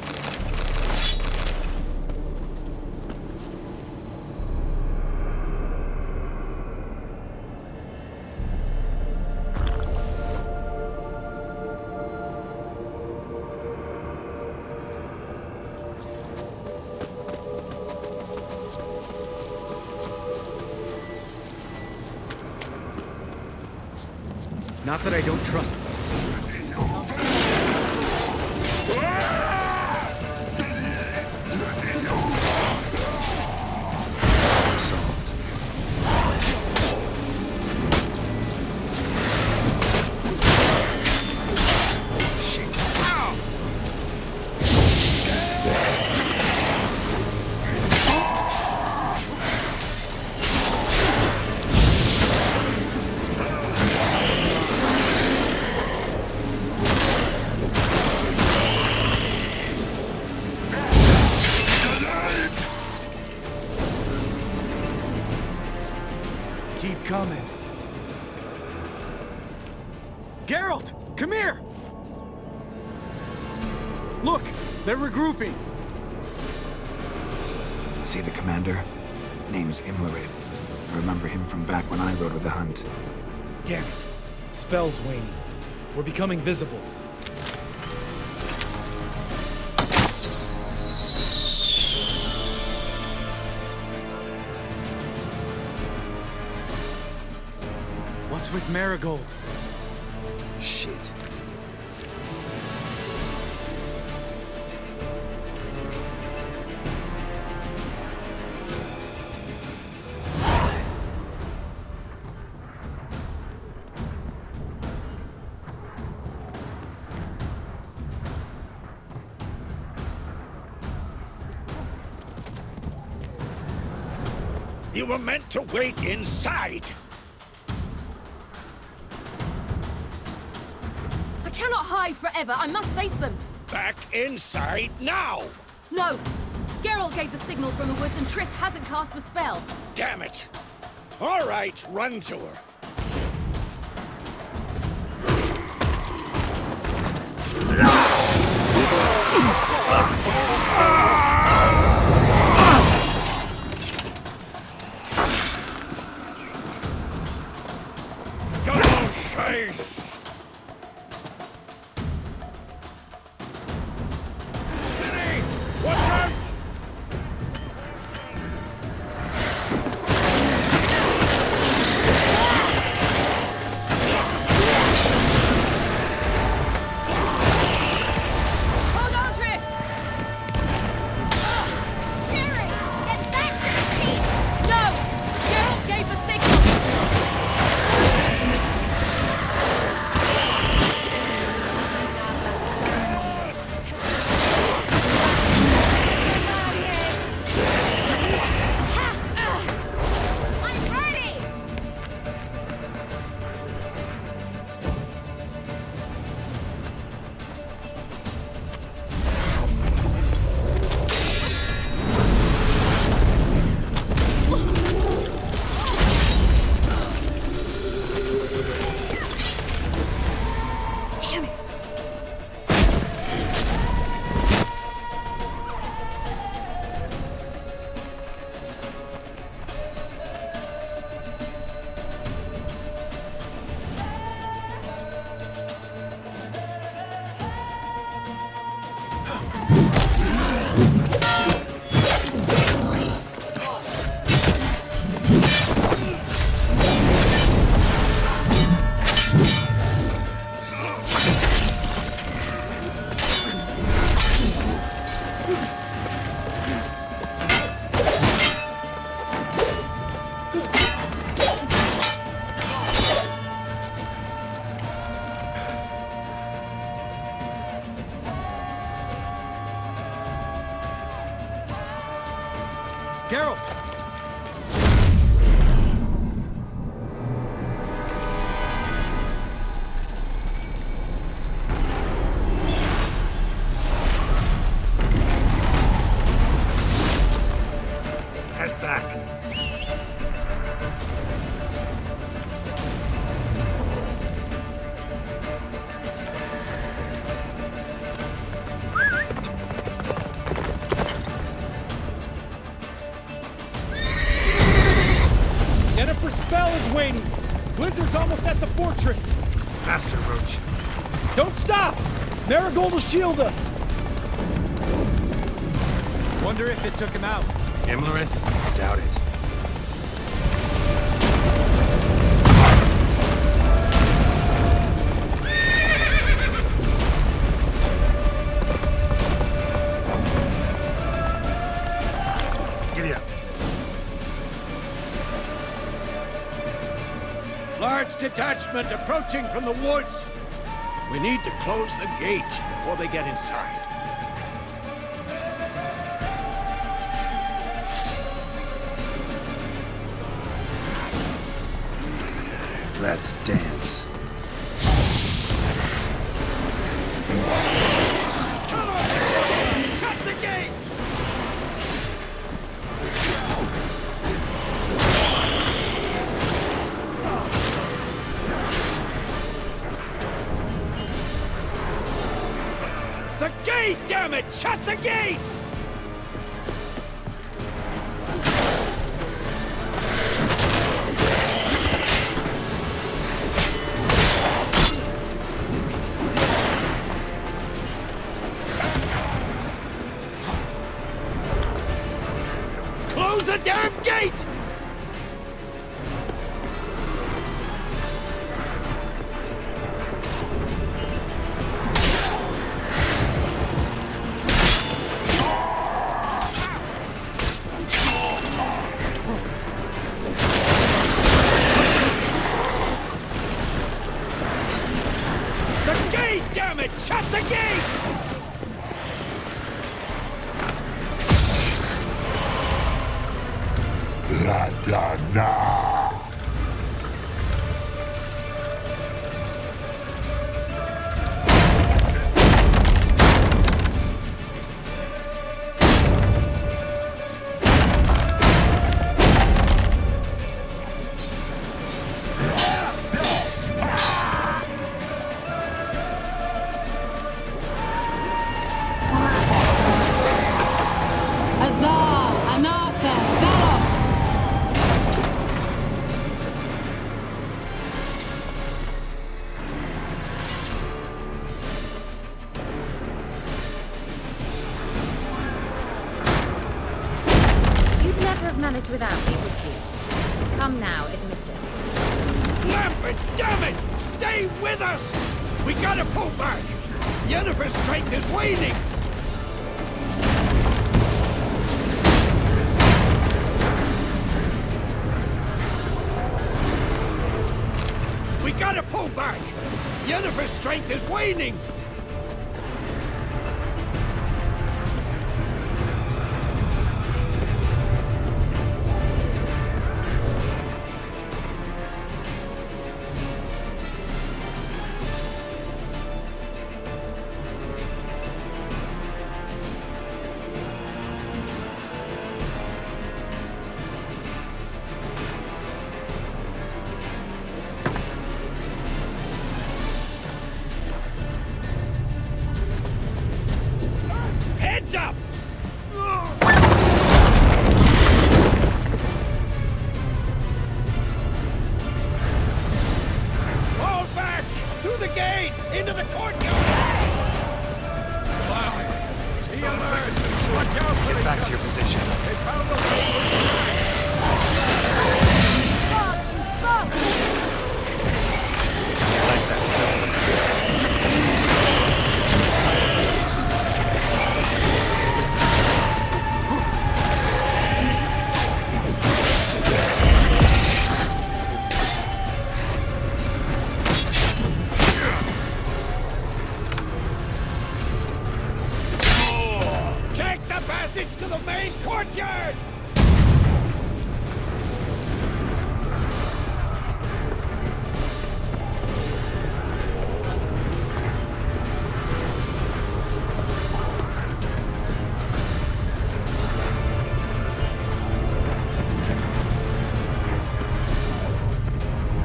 Not that I don't trust coming. Geralt, come here! Look, they're regrouping. See the commander? Name's Imlerith. I remember him from back when I rode with the hunt. Damn it. Spell's waning. We're becoming visible. What's with Marigold? Shit. You were meant to wait inside! I cannot hide forever. I must face them. Back inside now! No! Geralt gave the signal from the woods and Triss hasn't cast the spell. Damn it! All right, run to her. Go chase! Watch out! Hold on, Triss! Fury! Get back to the seat! No! Geralt gave the signal! Damn it! Geralt! Head back. Yennefer's spell is waning. Blizzard's almost at the fortress. Faster, Roach. Don't stop! Marigold will shield us. Wonder if it took him out. Imlerith? Doubt it. Giddy up. Large detachment approaching from the woods. We need to close the gate before they get inside. Let's dance. Shut the gate! damn it! Shut the gate! Close the damn gate! The gate, damn it! Shut the gate! La da na. Manage without me, would you? Come now, admit it. Lambert, damn it! Stay with us! We gotta pull back! Yennefer's strength is waning! We gotta pull back! Yennefer's strength is waning! Heads up! Fall back! Through the gate! Into the courtyard! Get back to your position. They found us. Like that silver. Take the passage to the main courtyard!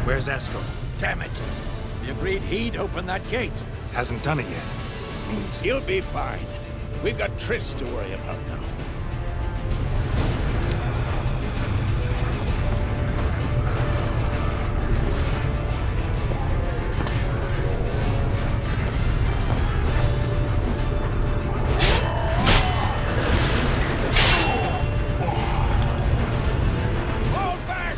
Where's Esco? Damn it! We agreed he'd open that gate. Hasn't done it yet. Means He'll be fine. We've got Triss to worry about now. Fall back!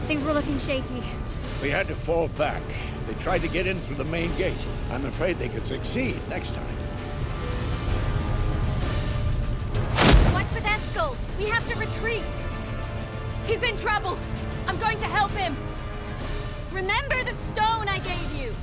Things were looking shaky. We had to fall back. They tried to get in through the main gate. I'm afraid they could succeed next time. What's with Eskel? We have to retreat. He's in trouble. I'm going to help him. Remember the stone I gave you.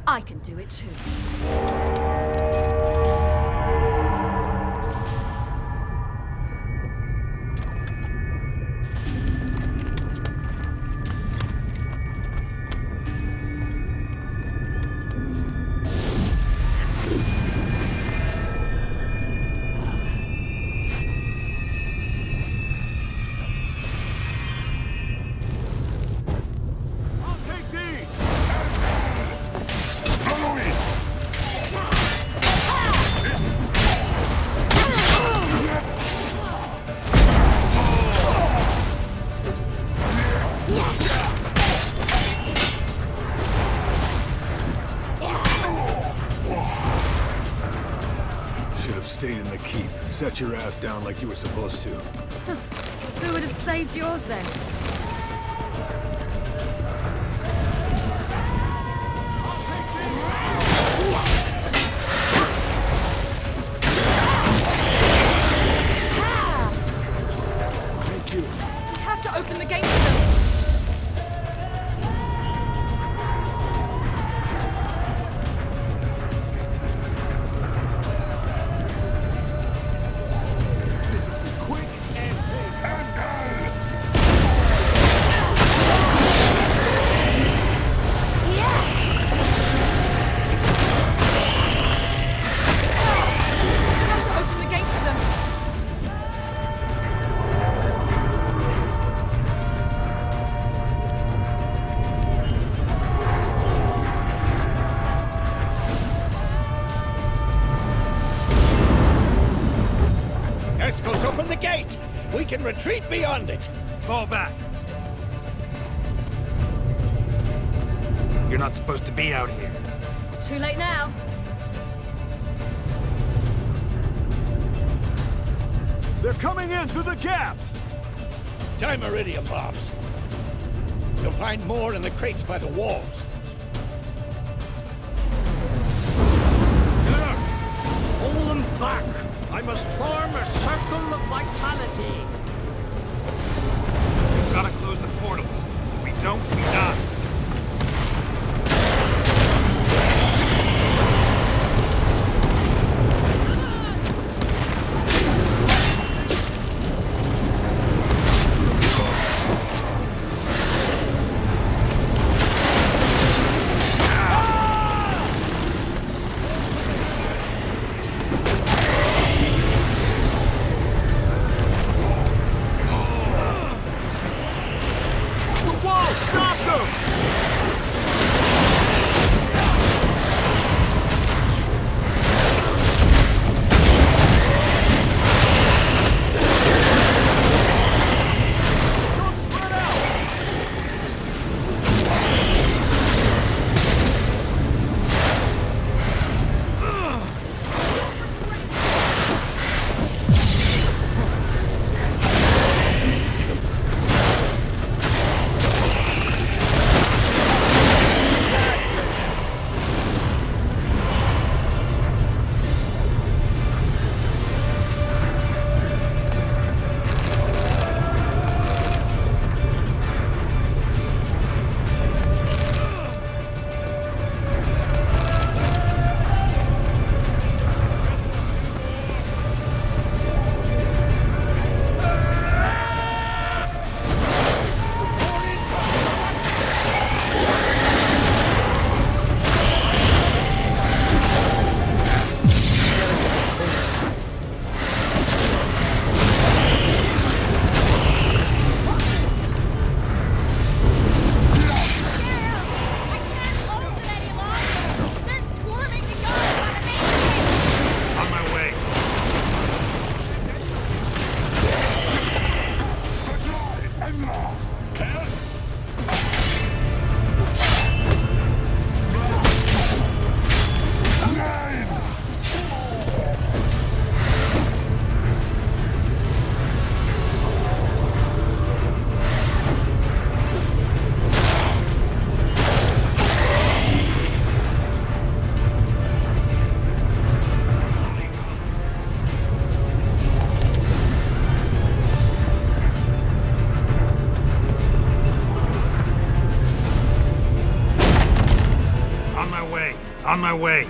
I can do it too. Stayed in the keep. Set your ass down like you were supposed to. Who would have saved yours then? Thank you. We have to open the gate for them. Eskel's open the gate! We can retreat beyond it! Fall back! You're not supposed to be out here. Too late now. They're coming in through the gaps! Time iridium bombs. You'll find more in the crates by the walls. Hold them back! I must form a circle of vitality. We've got to close the portals. If we don't, we die. Stop them! On my way.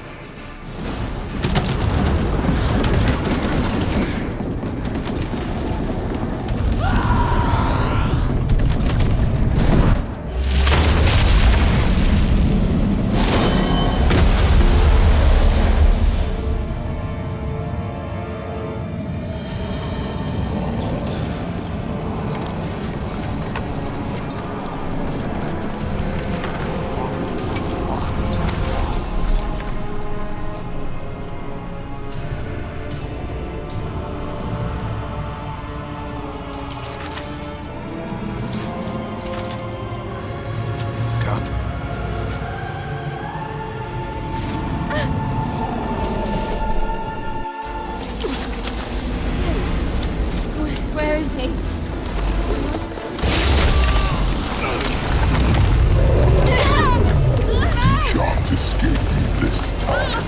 Where is he? Shan't escape me this time.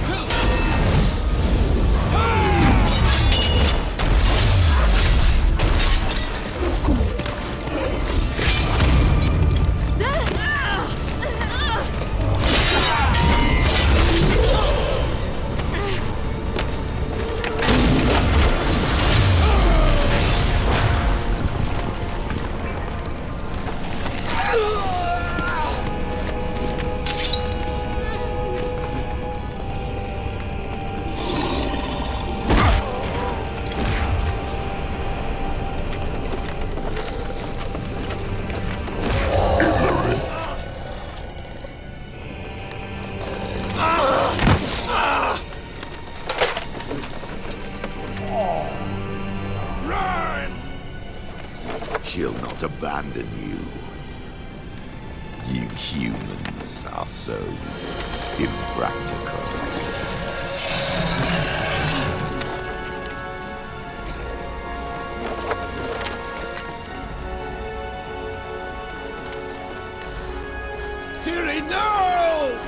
She'll not abandon you. You humans are so impractical. Ciri, no!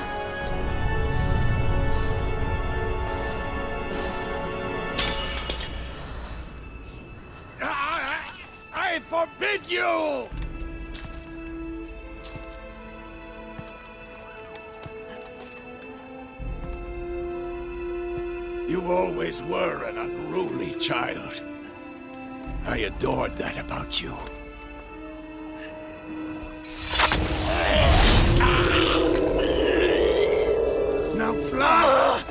I forbid you! You always were an unruly child. I adored that about you. Now fly!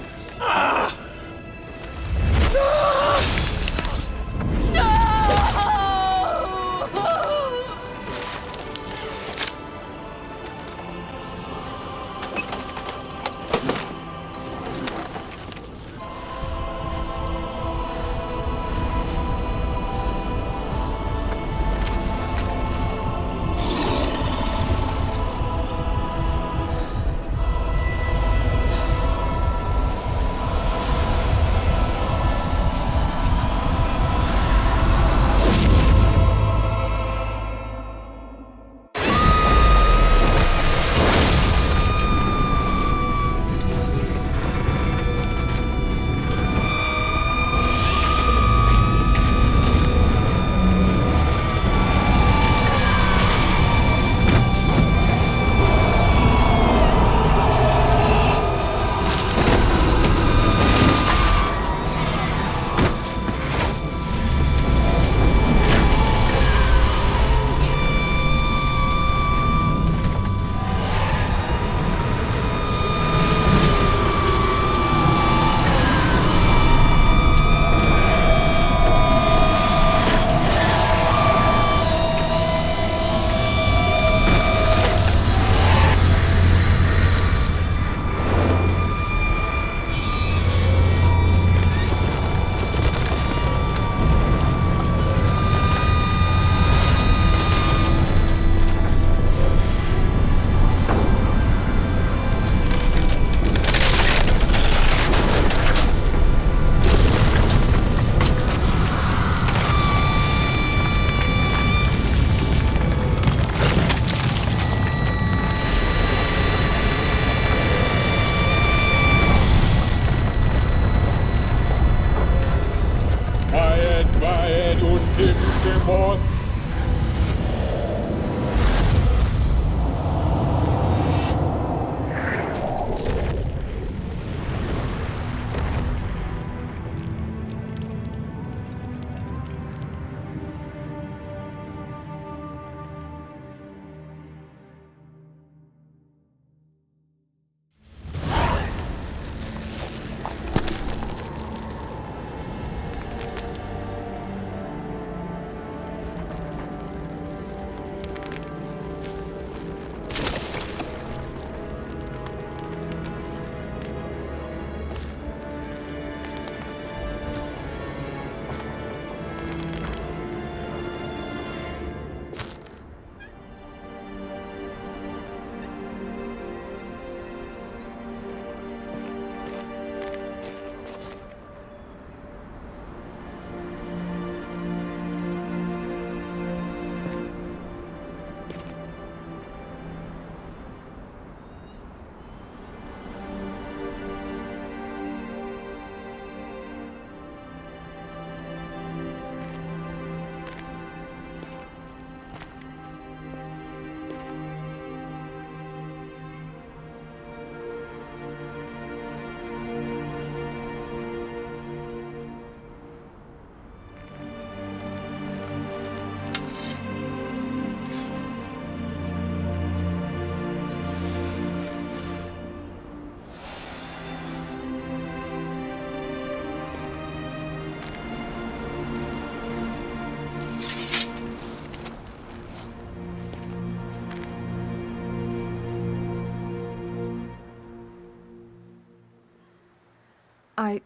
I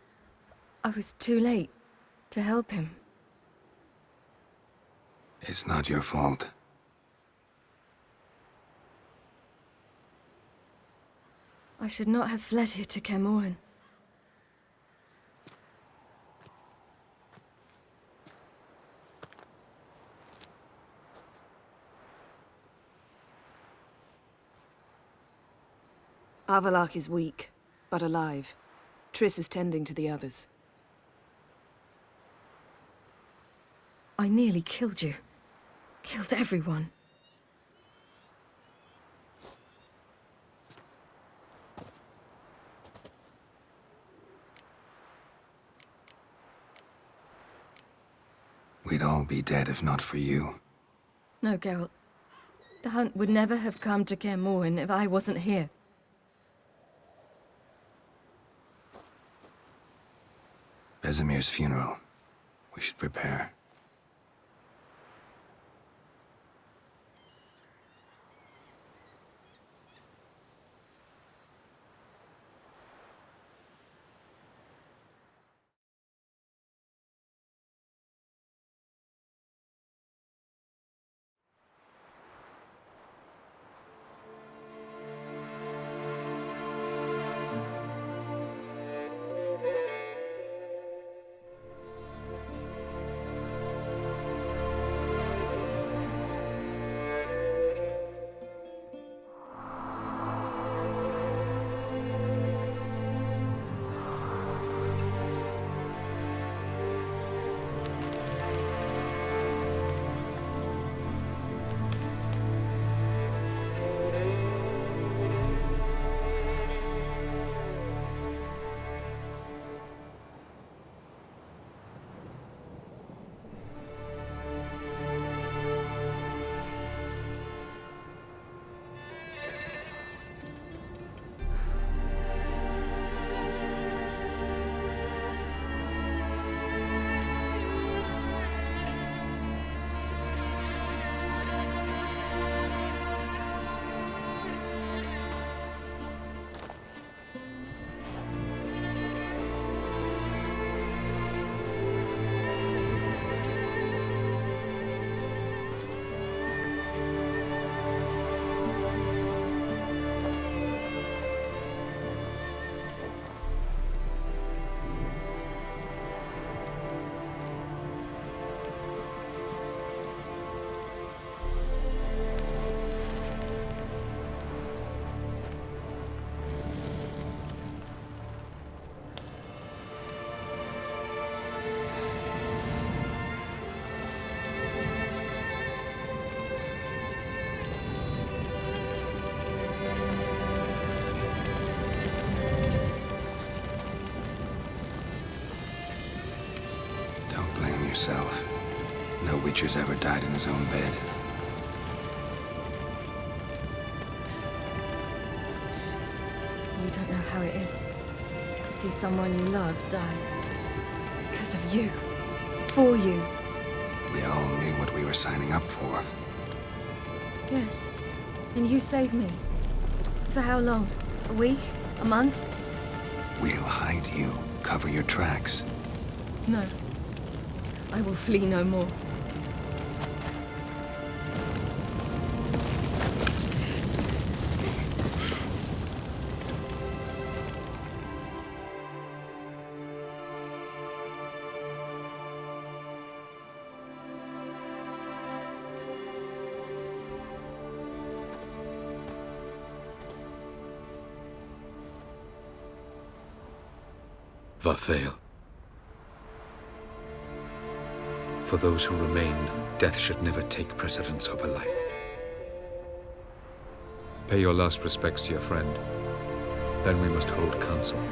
was too late to help him. It's not your fault. I should not have fled here to qemu-kvm. Avallac'h is weak, but alive. Triss is tending to the others. I nearly killed you. Killed everyone. We'd all be dead if not for you. No, Geralt. The hunt would never have come to qemu-kvm if I wasn't here. Vesemir's funeral. We should prepare. Yourself. No Witcher's ever died in his own bed. You don't know how it is to see someone you love die. Because of you. For you. We all knew what we were signing up for. Yes. And you saved me. For how long? A week? A month? We'll hide you. Cover your tracks. No. I will flee no more. Varthael. For those who remain, death should never take precedence over life. Pay your last respects to your friend. Then we must hold council.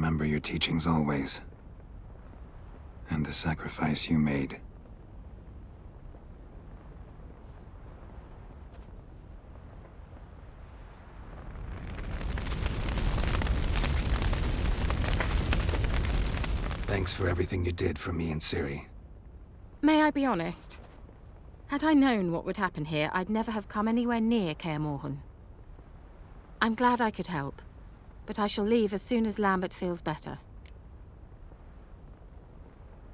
remember your teachings always. And the sacrifice you made. Thanks for everything you did for me and Ciri. May I be honest? Had I known what would happen here, I'd never have come anywhere near qemu-kvm. I'm glad I could help, but I shall leave as soon as Lambert feels better.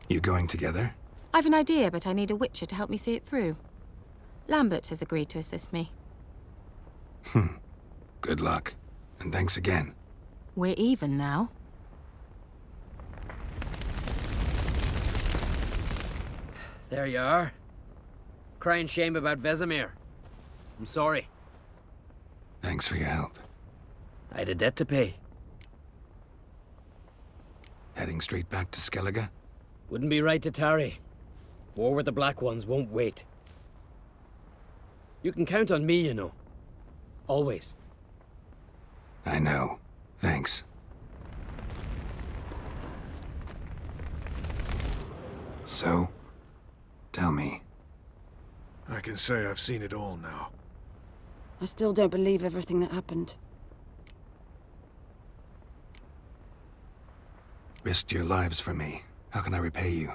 You going together? I've an idea, but I need a witcher to help me see it through. Lambert has agreed to assist me. Good luck, and thanks again. We're even now. There you are. Crying shame about Vesemir. I'm sorry. Thanks for your help. I had a debt to pay. Heading straight back to Skellige? Wouldn't be right to tarry. War with the Black Ones won't wait. You can count on me, you know. Always. I know. Thanks. So, tell me. I can say I've seen it all now. I still don't believe everything that happened. Risked your lives for me. How can I repay you?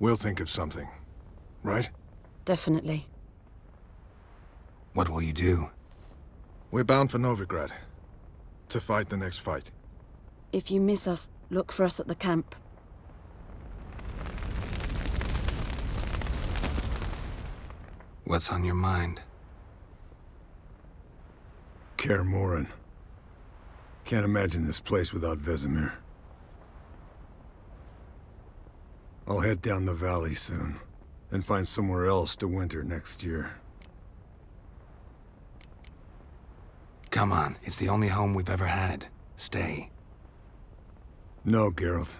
We'll think of something, right? Definitely. What will you do? We're bound for Novigrad. To fight the next fight. If you miss us, look for us at the camp. What's on your mind? Kaer Morhen. Can't imagine this place without Vesemir. I'll head down the valley soon, then find somewhere else to winter next year. Come on, it's the only home we've ever had. Stay. No, Geralt.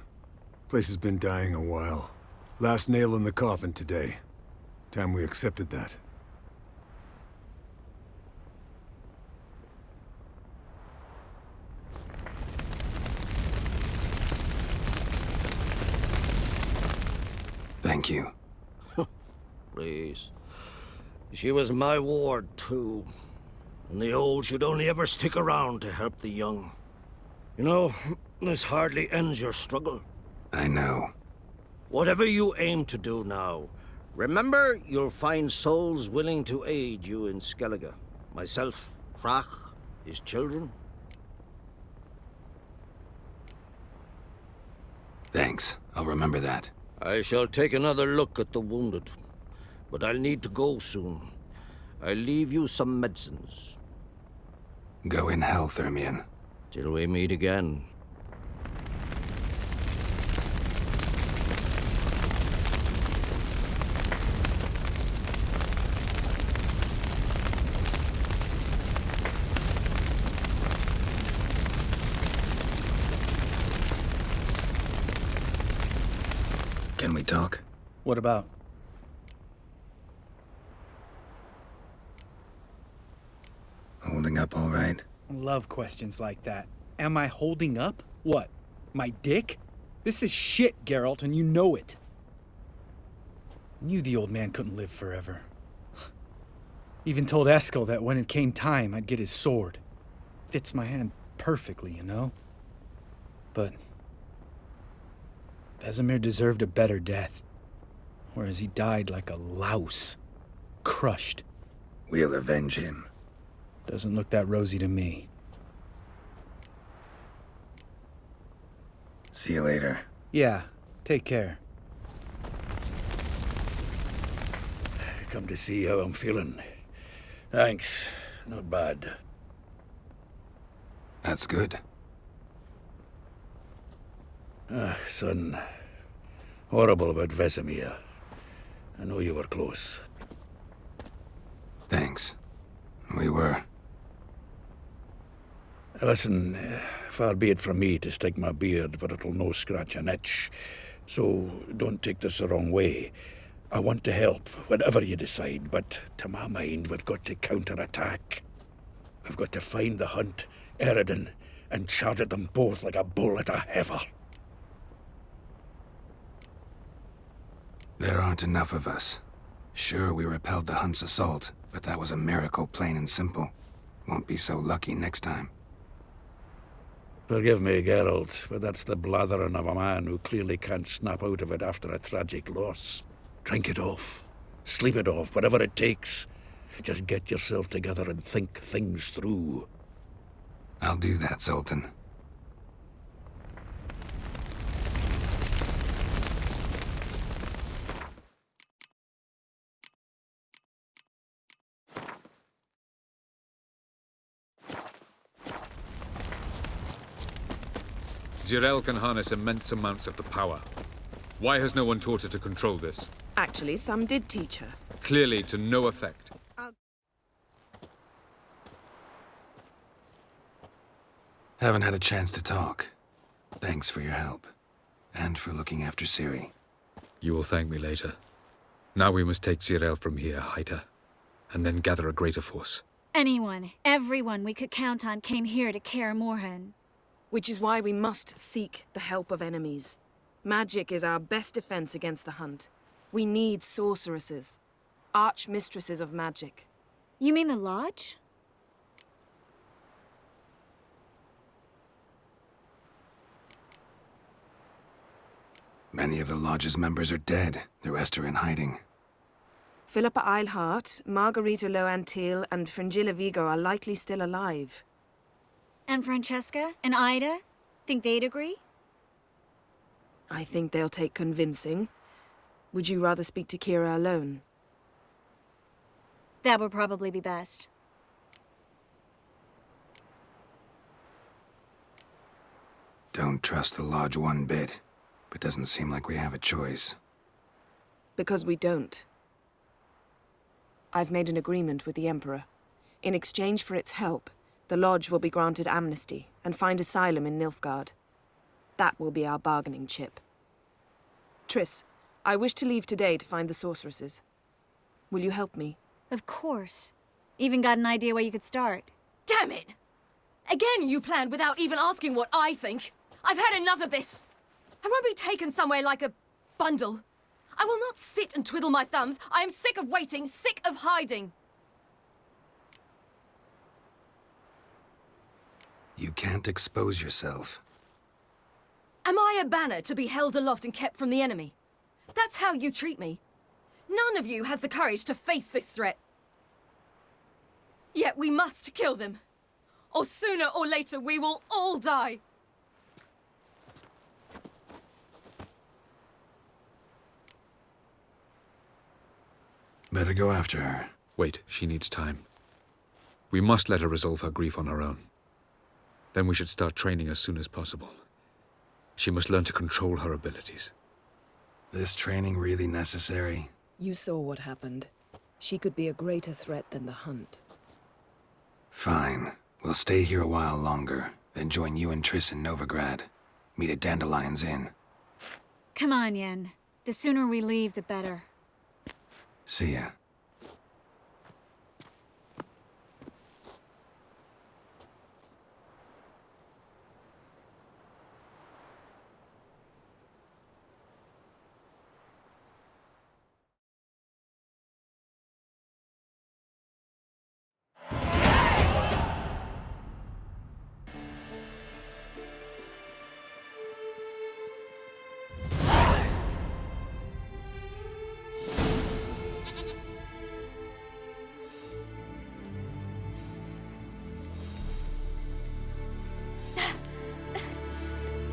Place has been dying a while. Last nail in the coffin today. Time we accepted that. Thank you. Please. She was my ward, too. And the old should only ever stick around to help the young. You know, this hardly ends your struggle. I know. Whatever you aim to do now, remember you'll find souls willing to aid you in Skellige. Myself, Krach, his children. Thanks. I'll remember that. I shall take another look at the wounded. But I'll need to go soon. I'll leave you some medicines. Go in health, Ermion. Till we meet again. Can we talk? What about? Holding up all right? Love questions like that. Am I holding up? What? My dick? This is shit, Geralt, and you know it. Knew the old man couldn't live forever. Even told Eskel that when it came time, I'd get his sword. Fits my hand perfectly, you know? But Vesemir deserved a better death. Whereas he died like a louse. Crushed. We'll avenge him. Doesn't look that rosy to me. See you later. Yeah, take care. Come to see how I'm feeling. Thanks. Not bad. That's good. Son. Horrible about Vesemir. I know you were close. Thanks. We were. Listen, far be it from me to stick my beard, but it'll no scratch an itch. So don't take this the wrong way. I want to help, whatever you decide, but to my mind, we've got to counterattack. We've got to find the hunt, Eredin, and charge at them both like a bull at a heifer. There aren't enough of us. Sure, we repelled the Hunt's assault, but that was a miracle, plain and simple. Won't be so lucky next time. Forgive me, Geralt, but that's the blathering of a man who clearly can't snap out of it after a tragic loss. Drink it off. Sleep it off, whatever it takes. Just get yourself together and think things through. I'll do that, Sultan. Zirael can harness immense amounts of the power. Why has no one taught her to control this? Actually, some did teach her. Clearly to no effect. Haven't had a chance to talk. Thanks for your help. And for looking after Ciri. You will thank me later. Now we must take Zirael from here, hide her, and then gather a greater force. Anyone, everyone we could count on came here to Kaer Morhen. Which is why we must seek the help of enemies. Magic is our best defense against the Hunt. We need sorceresses. Archmistresses of magic. You mean the Lodge? Many of the Lodge's members are dead. The rest are in hiding. Philippa Eilhart, Margarita Loantil, and Fringilla Vigo are likely still alive. And Francesca and Ida? Think they'd agree? I think they'll take convincing. Would you rather speak to Kira alone? That would probably be best. Don't trust the Lodge one bit, but doesn't seem like we have a choice. Because we don't. I've made an agreement with the Emperor. In exchange for its help, the Lodge will be granted amnesty and find asylum in Nilfgaard. That will be our bargaining chip. Triss, I wish to leave today to find the sorceresses. Will you help me? Of course. Even got an idea where you could start. Damn it! Again you planned without even asking what I think. I've had enough of this. I won't be taken somewhere like a bundle. I will not sit and twiddle my thumbs. I am sick of waiting, sick of hiding. You can't expose yourself. Am I a banner to be held aloft and kept from the enemy? That's how you treat me. None of you has the courage to face this threat. Yet we must kill them. Or sooner or later we will all die. Better go after her. Wait, she needs time. We must let her resolve her grief on her own. Then we should start training as soon as possible. She must learn to control her abilities. This training really necessary? You saw what happened. She could be a greater threat than the Hunt. Fine. We'll stay here a while longer, then join you and Triss in Novigrad. Meet at Dandelion's Inn. Come on, Yen. The sooner we leave, the better. See ya.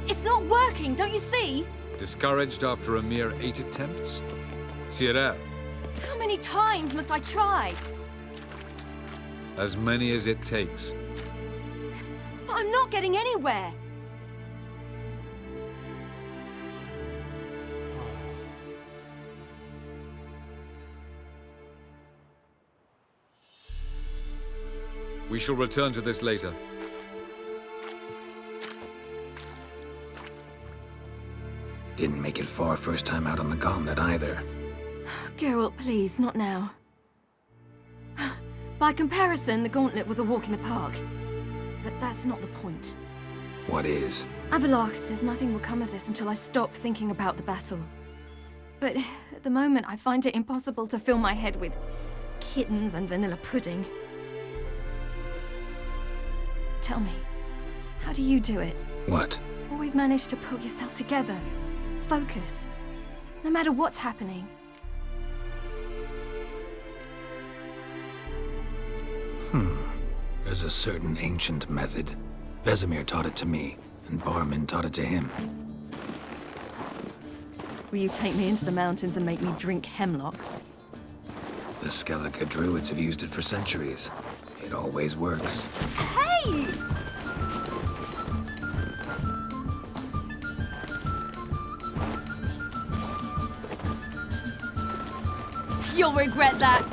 It's not working, don't you see? Discouraged after a mere 8 attempts? Zirael, How many times must I try? as many as it takes. But I'm not getting anywhere. We shall return to this later. Didn't make it far first time out on the gauntlet either. Geralt, please, not now. By comparison, the gauntlet was a walk in the park. But that's not the point. What is? Avalok says nothing will come of this until I stop thinking about the battle. But at the moment, I find it impossible to fill my head with kittens and vanilla pudding. Tell me, how do you do it? What? Always manage to pull yourself together. Focus. No matter what's happening. There's a certain ancient method. Vesemir taught it to me, and Barman taught it to him. Will you take me into the mountains and make me drink hemlock? The Skellige druids have used it for centuries. It always works. Hey! You'll regret that.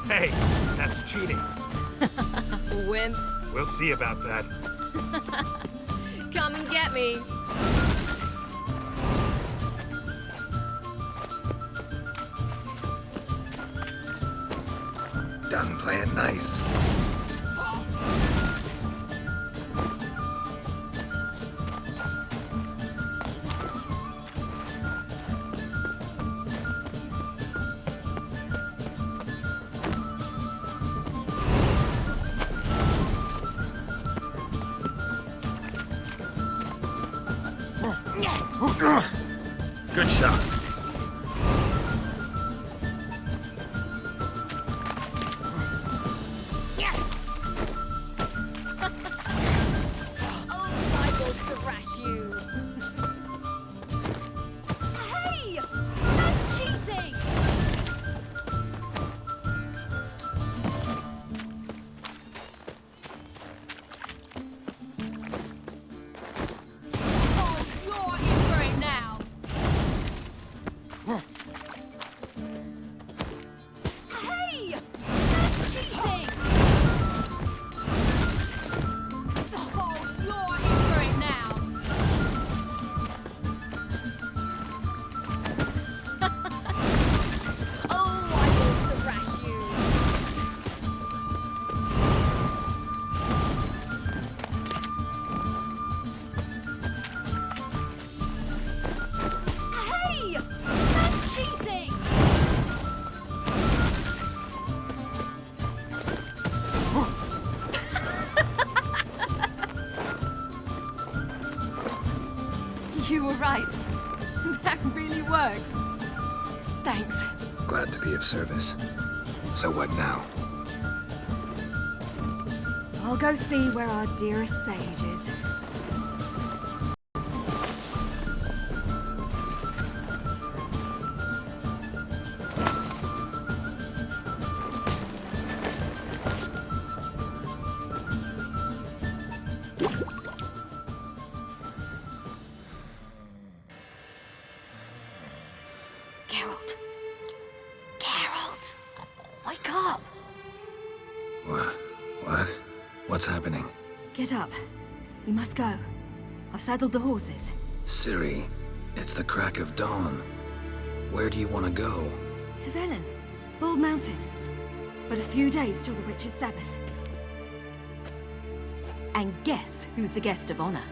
Hey, that's cheating. Wimp. We'll see about that. Come and get me. Done playing nice. Good shot. Oh, I will thrash you. Hey! That's cheating! Oh, you're in for it now. Hey! That's cheating! Oh, you're in for it now. Oh, I will thrash you. Hey! That's cheating! You were right. That really works. Thanks. Glad to be of service. So what now? I'll go see where our dearest sage is. Geralt. Geralt! Wake up! What? What's happening? Get up. We must go. I've saddled the horses. Ciri, it's the crack of dawn. Where do you want to go? To Velen. Bald Mountain. But a few days till the Witch's Sabbath. And guess who's the guest of honor?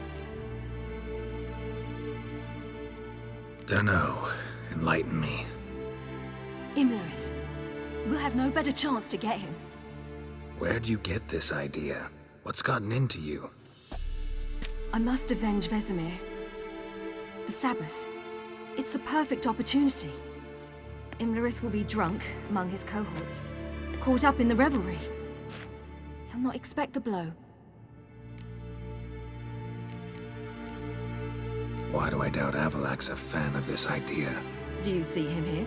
Dunno. Enlighten me. Imlerith. We'll have no better chance to get him. Where'd you get this idea? What's gotten into you? I must avenge Vesemir. The Sabbath. It's the perfect opportunity. Imlerith will be drunk among his cohorts, caught up in the revelry. He'll not expect the blow. Why do I doubt Avalak's a fan of this idea? Do you see him here?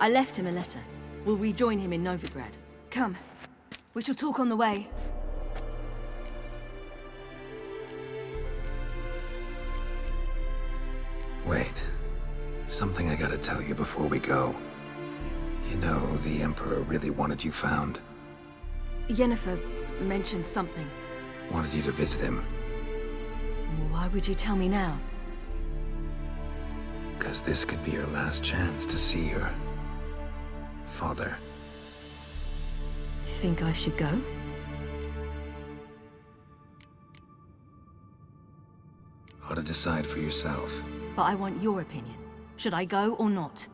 I left him a letter. We'll rejoin him in Novigrad. Come. We shall talk on the way. Wait. Something I gotta tell you before we go. You know, the Emperor really wanted you found. Yennefer mentioned something. Wanted you to visit him. Why would you tell me now? 'Cause this could be your last chance to see her. father. Think I should go? Ought to decide for yourself. But I want your opinion. Should I go or not?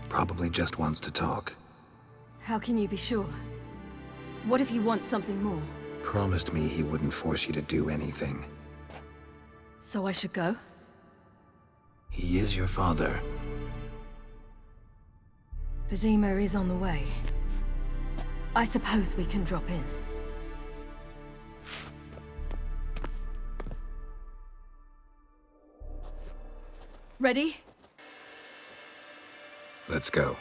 Probably just wants to talk. How can you be sure? What if he wants something more? Promised me he wouldn't force you to do anything. So I should go? He is your father. Vizima is on the way. I suppose we can drop in. Ready? Let's go.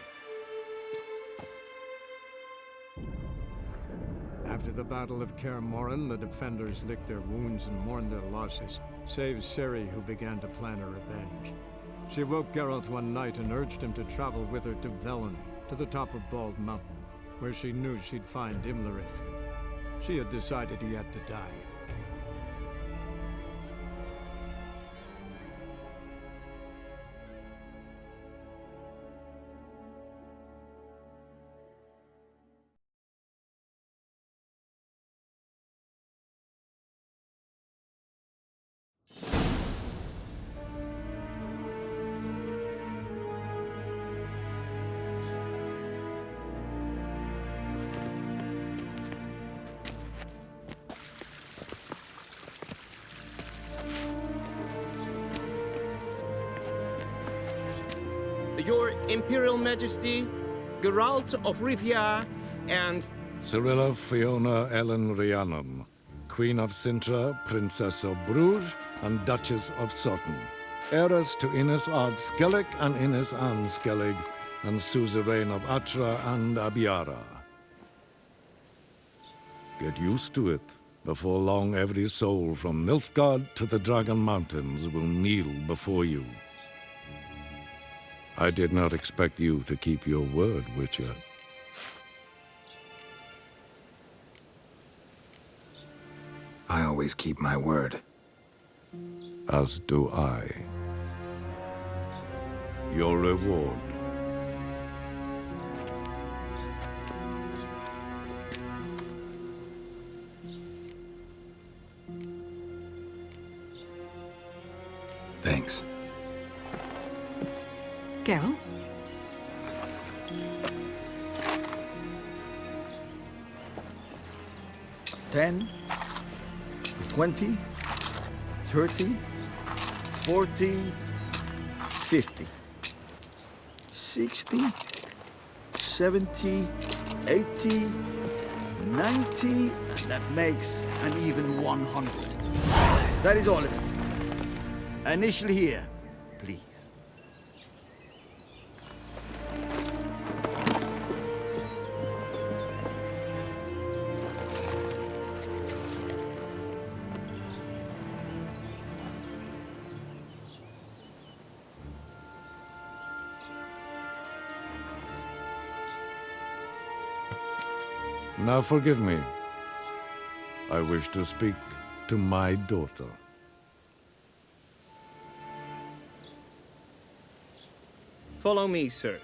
After the Battle of Kaer Morhen, the defenders licked their wounds and mourned their losses, save Ciri, who began to plan her revenge. She woke Geralt one night and urged him to travel with her to Velen, to the top of Bald Mountain, where she knew she'd find Imlerith. She had decided he had to die. Your Imperial Majesty, Geralt of Rivia, and... Cirilla Fiona Ellen Rhiannon, Queen of Sintra, Princess of Bruges, and Duchess of Sutton. Heiress to Innes Ard Skellig and Innes Anne Skellig, and suzerain of Atra and Abiara. Get used to it. Before long, every soul from Nilfgaard to the Dragon Mountains will kneel before you. I did not expect you to keep your word, Witcher. I always keep my word. As do I. Your reward. Thanks. Geralt? $10, $20, $30, $40, $50, $60, $70, $80, $90, and that makes an even $100. That is all of it. Initial here, please. Now forgive me. I wish to speak to my daughter. Follow me, sir.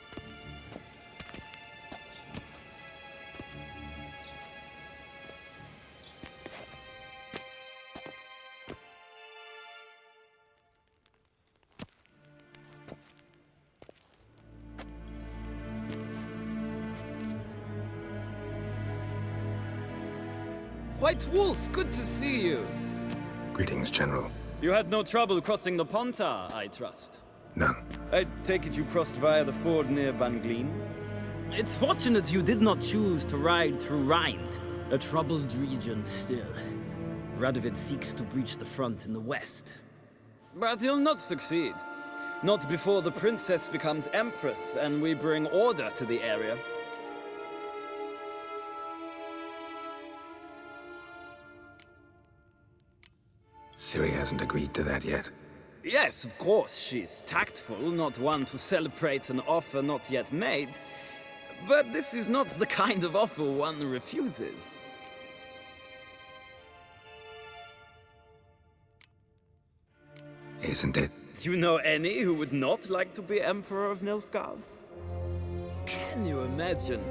White Wolf, good to see you. Greetings, General. You had no trouble crossing the Ponta, I trust. None. I take it you crossed via the ford near Banglin? It's fortunate you did not choose to ride through Rind, a troubled region still. Radovid seeks to breach the front in the west. But he'll not succeed. Not before the princess becomes empress and we bring order to the area. Ciri hasn't agreed to that yet. Yes, of course, she's tactful, not one to celebrate an offer not yet made. But this is not the kind of offer one refuses. isn't it? Do you know any who would not like to be Emperor of Nilfgaard? Can you imagine?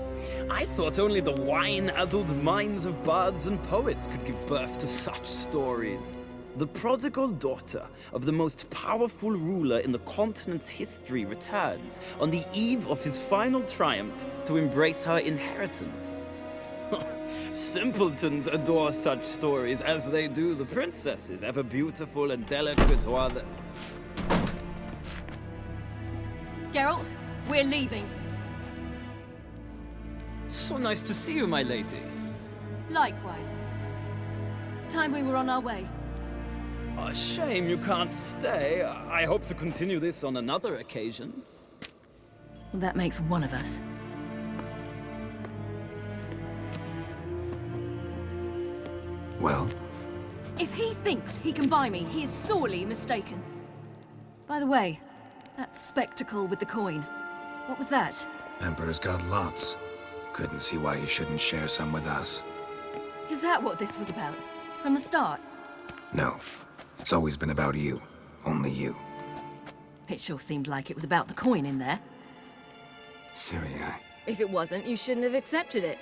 I thought only the wine-addled minds of bards and poets could give birth to such stories. The prodigal daughter of the most powerful ruler in the continent's history returns on the eve of his final triumph to embrace her inheritance. Simpletons adore such stories as they do the princesses, ever beautiful and delicate who are the... Geralt, we're leaving. So nice to see you, my lady. Likewise. Time we were on our way. A shame you can't stay. I hope to continue this on another occasion. Well, that makes one of us. Well? If he thinks he can buy me, he is sorely mistaken. By the way, that spectacle with the coin, what was that? Emperor's got lots. Couldn't see why he shouldn't share some with us. Is that what this was about? From the start? No. It's always been about you. Only you. It sure seemed like it was about the coin in there. Ciri, If it wasn't, you shouldn't have accepted it.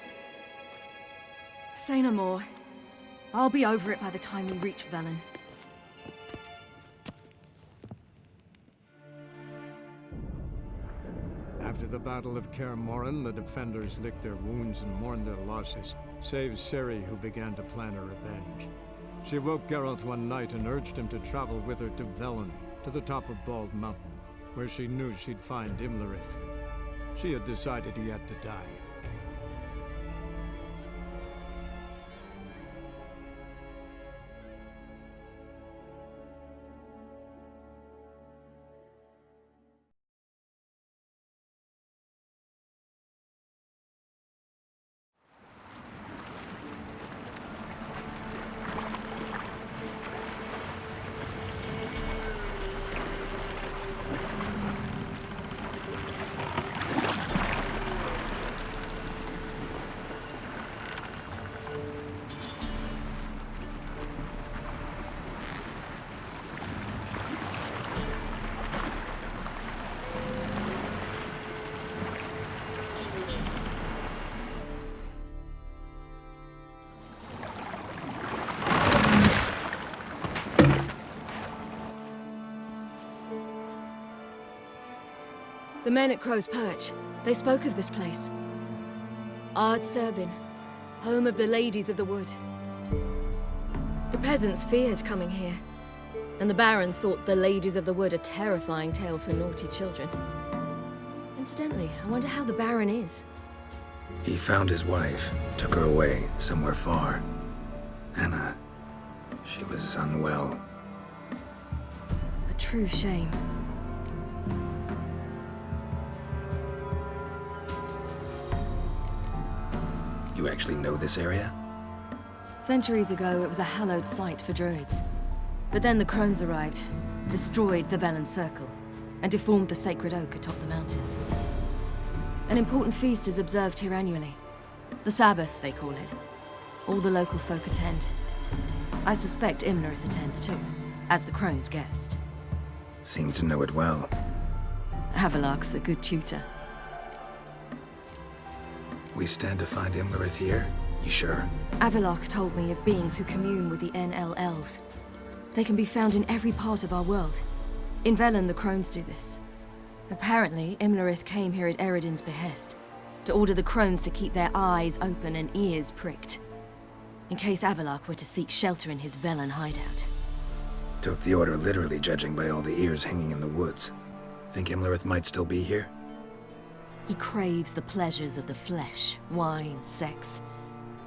Say no more. I'll be over it by the time we reach Velen. After the Battle of Kaer Morhen, the defenders licked their wounds and mourned their losses, save Ciri, who began to plan a revenge. She woke Geralt one night and urged him to travel with her to Velen, to the top of Bald Mountain, where she knew she'd find Imlerith. She had decided he had to die. The men at Crow's Perch, they spoke of this place. Ard Serbin, home of the Ladies of the Wood. The peasants feared coming here, and the Baron thought the Ladies of the Wood a terrifying tale for naughty children. Incidentally, I wonder how the Baron is. he found his wife, took her away, somewhere far. Anna, she was unwell. A true shame. You actually know this area? Centuries ago, it was a hallowed site for druids. But then the crones arrived, destroyed the Velen Circle, and deformed the sacred oak atop the mountain. An important feast is observed here annually. The Sabbath, they call it. All the local folk attend. I suspect Imlerith attends too, as the crone's guest. Seem to know it well. Avalok's a good tutor. We stand to find Imlerith here? You sure? Avalok told me of beings who commune with the NL elves. They can be found in every part of our world. In Velen, the crones do this. Apparently, Imlerith came here at Eredin's behest, to order the crones to keep their eyes open and ears pricked, in case Avalok were to seek shelter in his Velen hideout. Took the order literally, judging by all the ears hanging in the woods. Think Imlerith might still be here? He craves the pleasures of the flesh, wine, sex.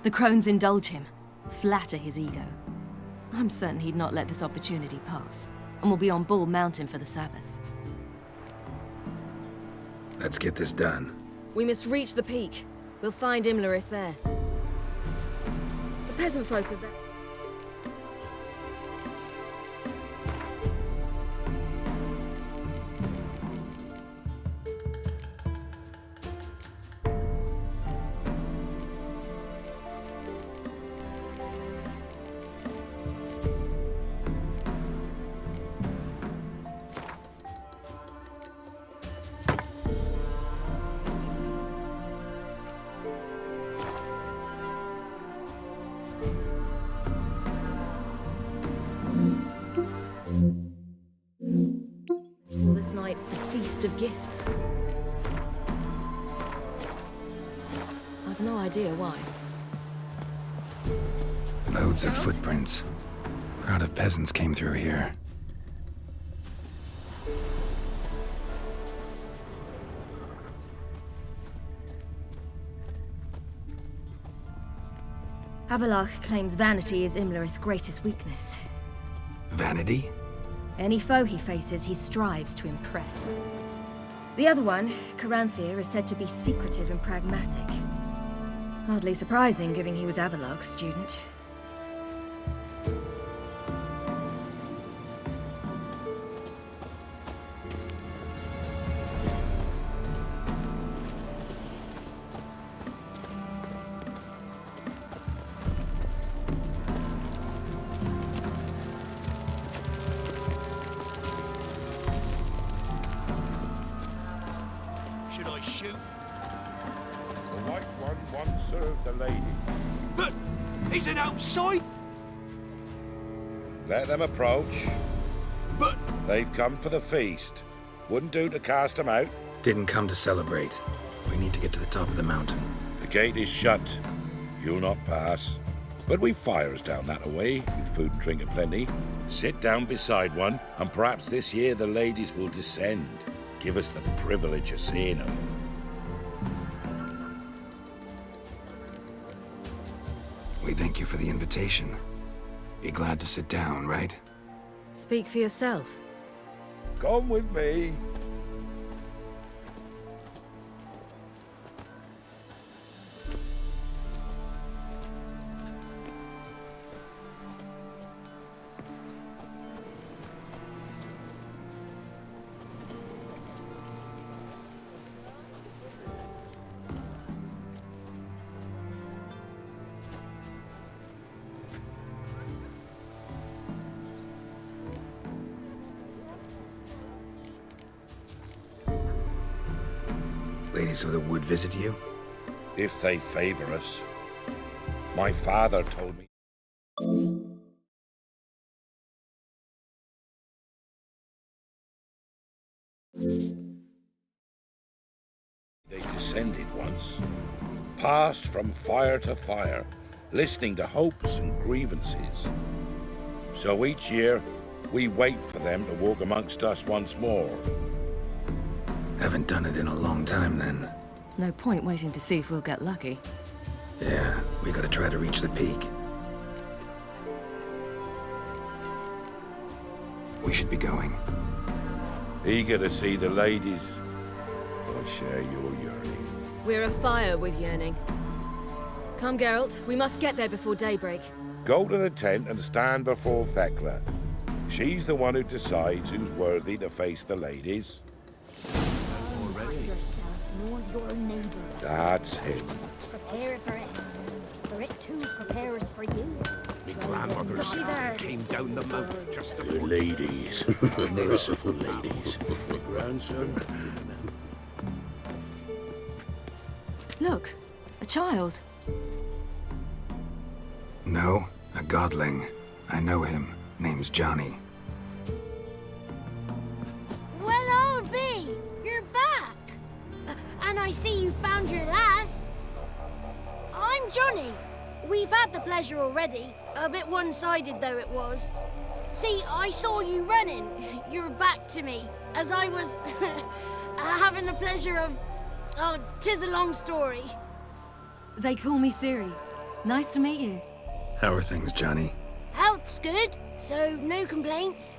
The crones indulge him, flatter his ego. I'm certain he'd not let this opportunity pass, and will be on Bull Mountain for the Sabbath. Let's get this done. We must reach the peak. We'll find Imlerith there. The peasant folk of that. it the Feast of Gifts. I've no idea why. Loads of footprints. Crowd of peasants came through here. Havelach claims vanity is Imlerith's greatest weakness. Vanity? Any foe he faces, he strives to impress. The other one, Caranthir, is said to be secretive and pragmatic. Hardly surprising, given he was Havelach's student. Should I shoot? The white one once served the ladies. But he's an outside. Let them approach. But they've come for the feast. Wouldn't do to cast them out. Didn't come to celebrate. We need to get to the top of the mountain. The gate is shut. You'll not pass. But we've fires down that away, with food and drink aplenty. Sit down beside one, and perhaps this year the ladies will descend. Give us the privilege of seeing them. We thank you for the invitation. Be glad to sit down, right? Speak for yourself. Come with me. Ladies of the Wood visit you? If they favor us. My father told me. They descended once, passed from fire to fire, listening to hopes and grievances. So each year, we wait for them to walk amongst us once more. Haven't done it in a long time, then. No point waiting to see if we'll get lucky. Yeah, we gotta try to reach the peak. We should be going. Eager to see the ladies. I share your yearning. We're afire with yearning. Come, Geralt. We must get there before daybreak. Go to the tent and stand before Thekla. She's the one who decides who's worthy to face the ladies. Yourself nor your neighbor. That's him. Prepare for it. For it too prepares for you. My grandmother's son came down the mountain just before. The ladies. Merciful ladies. My grandson. Look, a child. No, a godling. I know him. Name's Johnny. Well, I'll be. You're back. And I see you found your lass. I'm Johnny. We've had the pleasure already. A bit one-sided though it was. See, I saw you running. Your back to me. As I was having the pleasure of... Oh, 'tis a long story. They call me Ciri. Nice to meet you. How are things, Johnny? Health's good, so no complaints.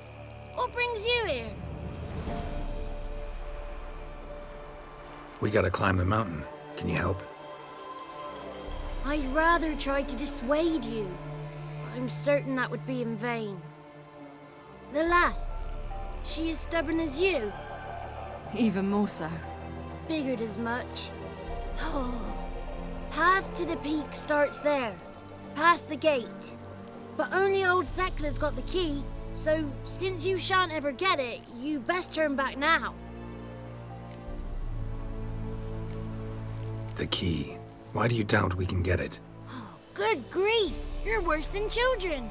What brings you here? We gotta climb the mountain. Can you help? I'd rather try to dissuade you. I'm certain that would be in vain. The lass, she as stubborn as you? Even more so. Figured as much. Path to the peak starts there, past the gate. But only old Thekla's got the key, so since you shan't ever get it, you best turn back now. The key. Why do you doubt we can get it? Good grief, you're worse than children.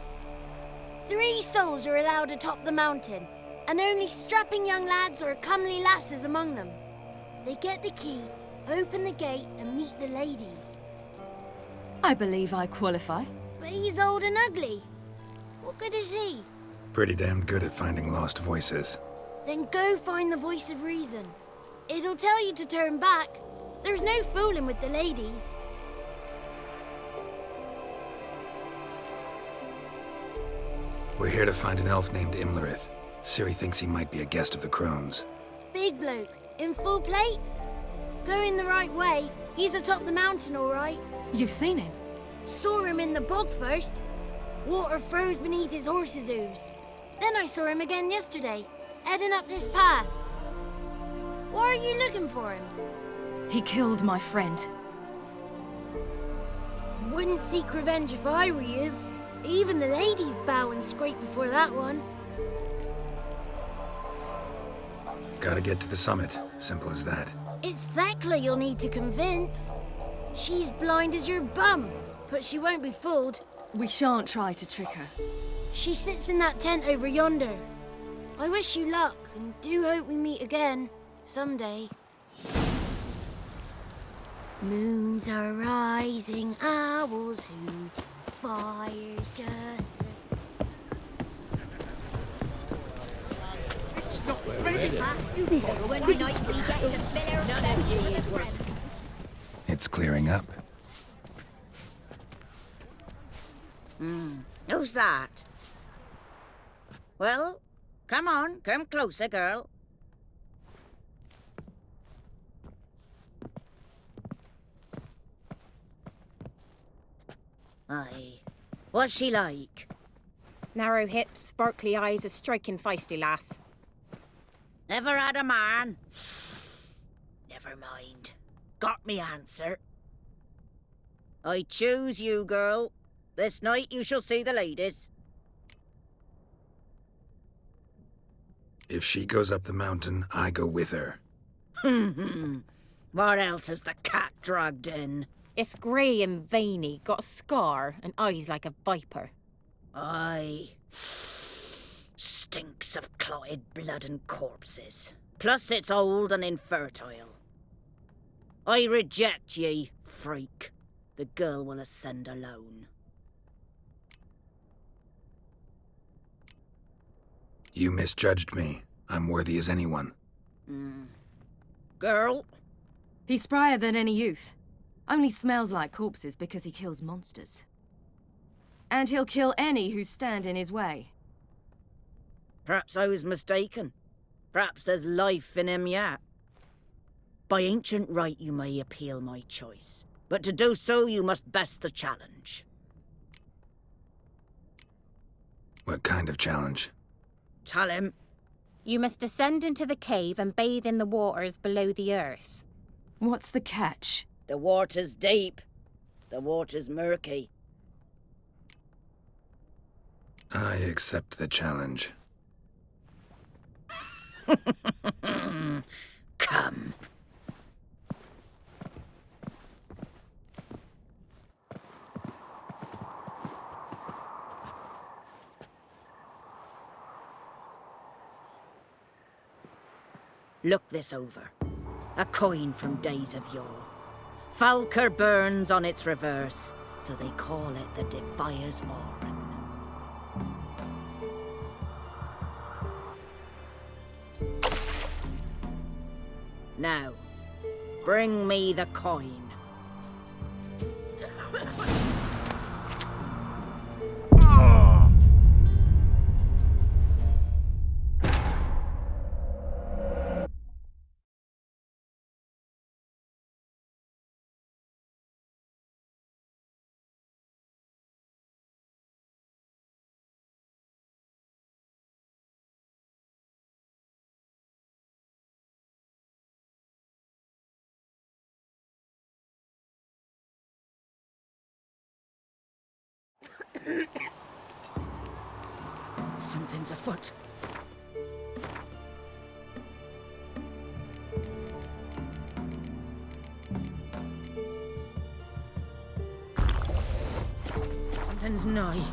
3 souls are allowed atop the mountain. and only strapping young lads or comely lasses among them. They get the key, open the gate, and meet the ladies. I believe I qualify. But he's old and ugly. What good is he? Pretty damn good at finding lost voices. Then go find the voice of reason. It'll tell you to turn back. There's no fooling with the ladies. We're here to find an elf named Imlerith. Ciri thinks he might be a guest of the crones. Big bloke, in full plate? Going the right way. He's atop the mountain, all right. You've seen him? Saw him in the bog first. Water froze beneath his horse's hooves. Then I saw him again yesterday, heading up this path. Why are you looking for him? He killed my friend. Wouldn't seek revenge if I were you. Even the ladies bow and scrape before that one. Gotta get to the summit. Simple as that. It's Thekla you'll need to convince. She's blind as your bum, but she won't be fooled. We shan't try to trick her. She sits in that tent over yonder. I wish you luck, and do hope we meet again, someday. Moons are rising, owls hoot, fire's just... It's not ready. One night we get to Biller, none of you is worth. It's clearing up. Who's that? Well, come on, come closer, girl. Aye. What's she like? Narrow hips, sparkly eyes, a striking feisty lass. Never had a man? Never mind. Got me answer. I choose you, girl. This night you shall see the ladies. If she goes up the mountain, I go with her. What else has the cat dragged in? It's grey and veiny, got a scar, and eyes like a viper. Aye. Stinks of clotted blood and corpses. Plus it's old and infertile. I reject ye, freak. The girl will ascend alone. You misjudged me. I'm worthy as anyone. Girl? He's sprier than any youth. Only smells like corpses because he kills monsters. And he'll kill any who stand in his way. Perhaps I was mistaken. Perhaps there's life in him yet. By ancient right you may appeal my choice. But to do so you must best the challenge. What kind of challenge? Tell him. You must descend into the cave and bathe in the waters below the earth. What's the catch? The water's deep. The water's murky. I accept the challenge. Come. Look this over. A coin from days of yore. Falker burns on its reverse, so they call it the Defier's Oran. Now, bring me the coin. Something's afoot. Something's nigh.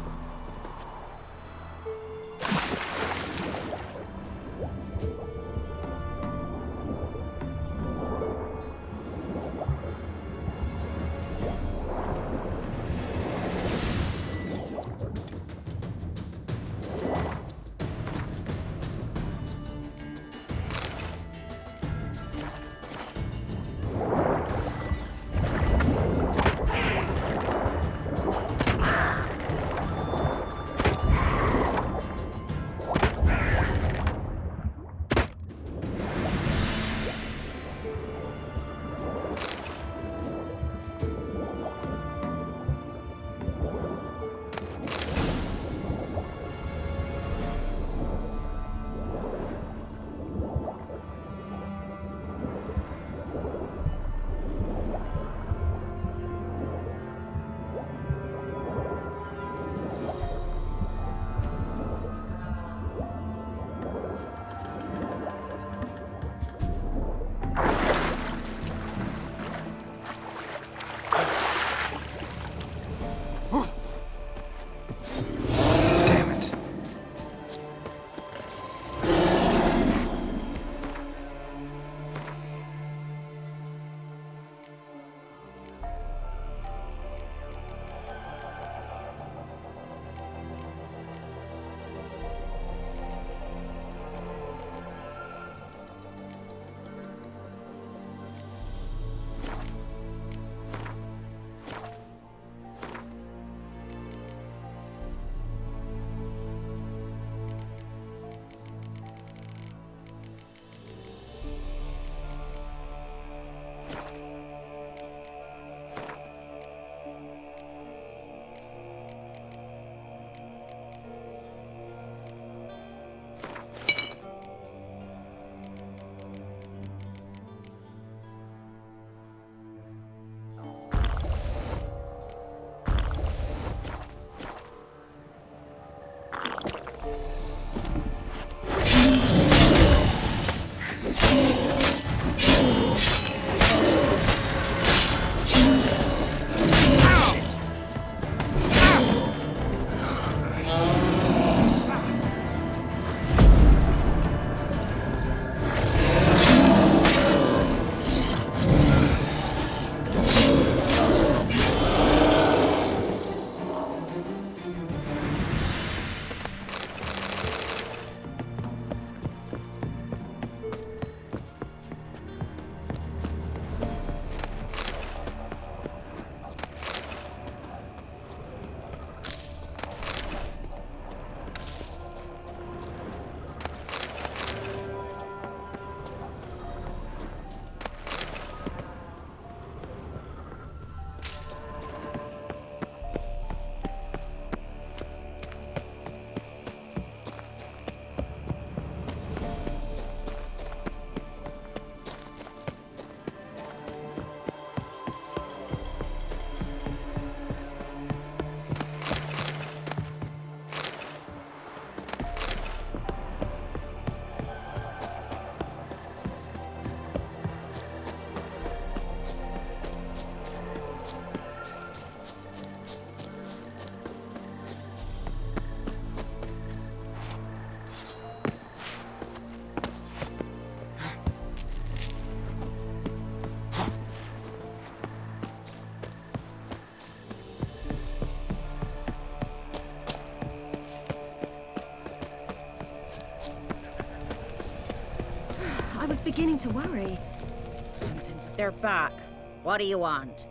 beginning to worry. Something's... They're back. What do you want?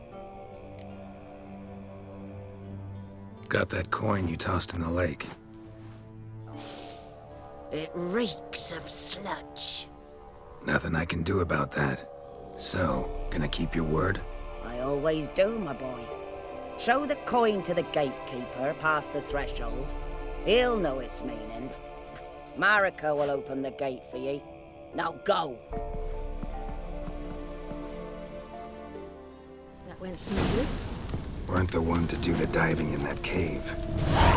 Got that coin you tossed in the lake. It reeks of sludge. Nothing I can do about that. So, gonna keep your word? I always do, my boy. Show the coin to the gatekeeper past the threshold. He'll know its meaning. Mariko will open the gate for ye. Now go. That went smoothly. Weren't the one to do the diving in that cave.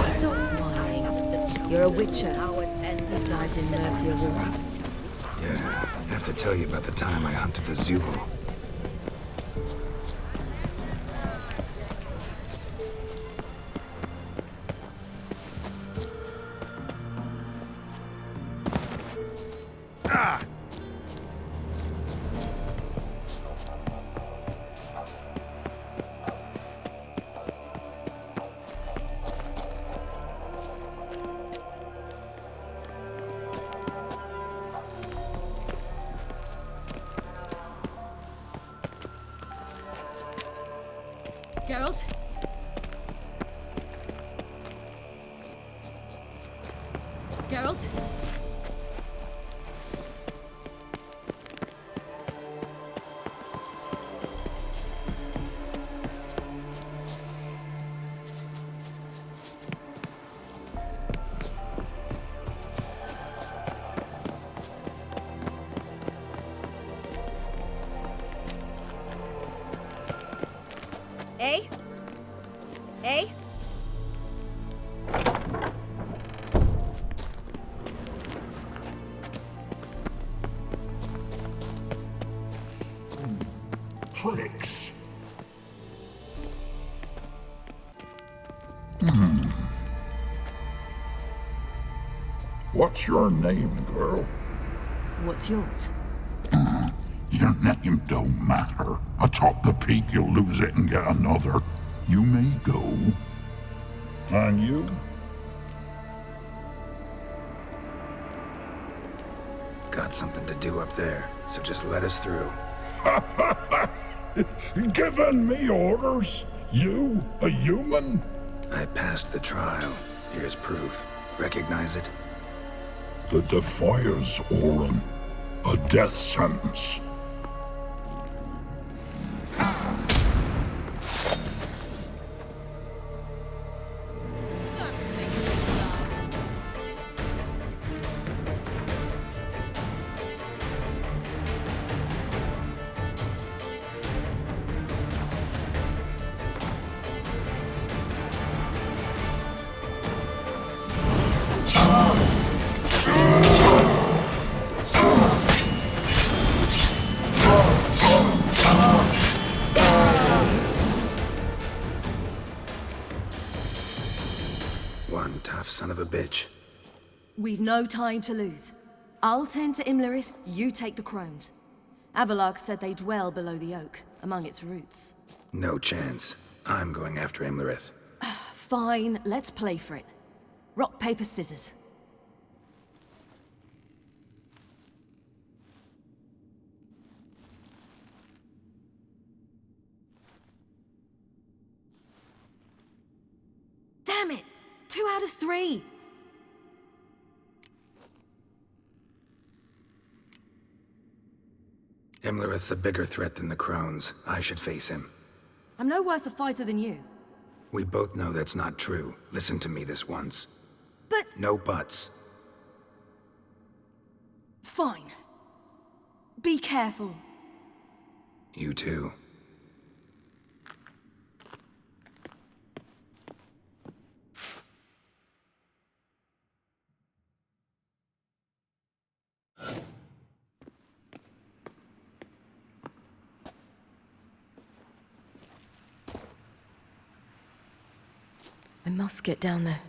Stop whining. You're a witcher. You've dived in murkier waters. Yeah, have to tell you about the time I hunted a Zubul. Geralt? Geralt? Eh? Eh? Tricks. What's your name, girl? What's yours? Your name don't matter. Atop the peak, you'll lose it and get another. You may go. And you? Got something to do up there, so just let us through. Giving me orders? You, a human? I passed the trial. Here's proof. Recognize it? The Defier's Orin. A death sentence. One tough son of a bitch. We've no time to lose. I'll tend to Imlerith, you take the crones. Avalark said they dwell below the oak, among its roots. No chance. I'm going after Imlerith. Fine, let's play for it. Rock, paper, scissors. Damn it! 2 out of 3! Imlerith's a bigger threat than the crones. I should face him. I'm no worse a fighter than you. We both know that's not true. Listen to me this once. But... No buts. Fine. Be careful. You too. I must get down there.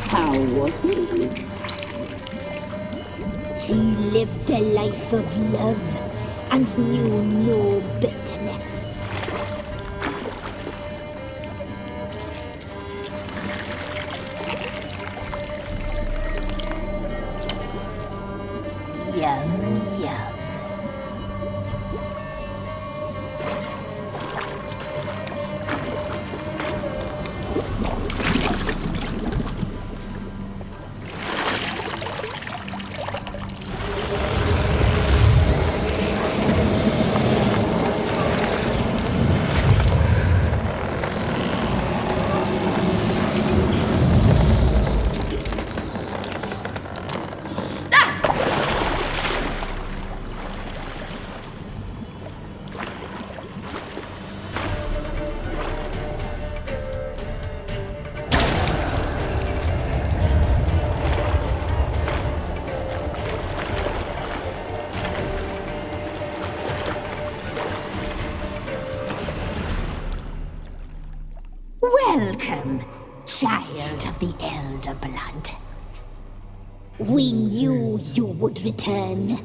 How was he? He lived a life of love and knew no bitterness. Yum, yum. Welcome, child of the Elder Blood. We knew you would return.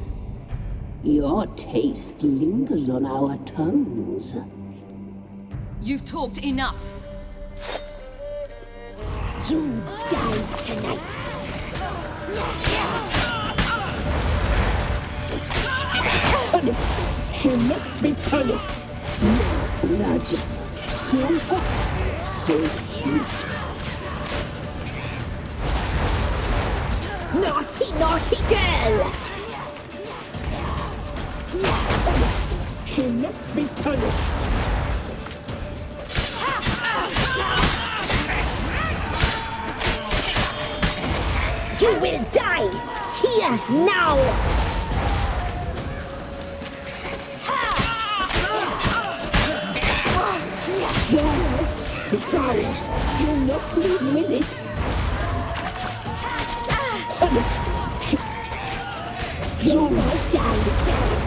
Your taste lingers on our tongues. You've talked enough. You die tonight. Punished. She must be punished. Blood. So hot. So sweet. Naughty, naughty girl! She must be punished. You will die here now! Besides, you'll not leave with it. You will die tonight.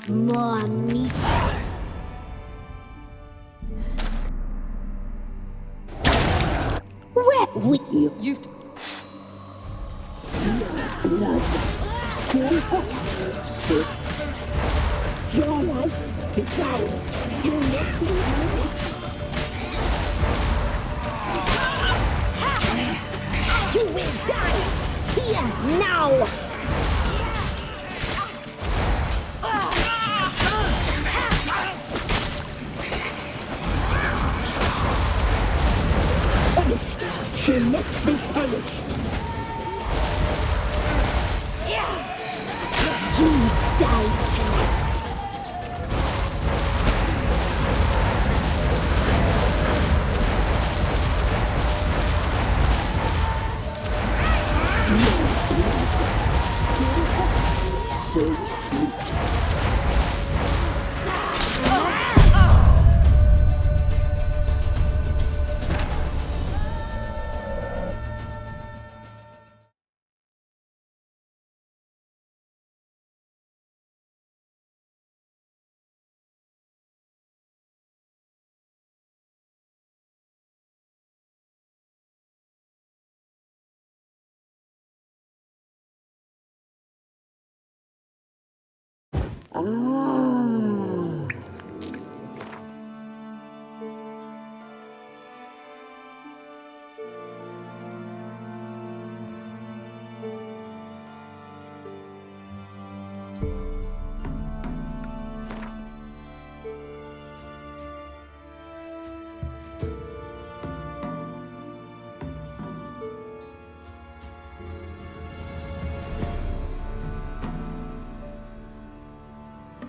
More meat. Where would you? You've... Blood. So hot. So... Your life decides. You must leave. You will die here now. Punished. She must be punished. You die tonight. So sweet.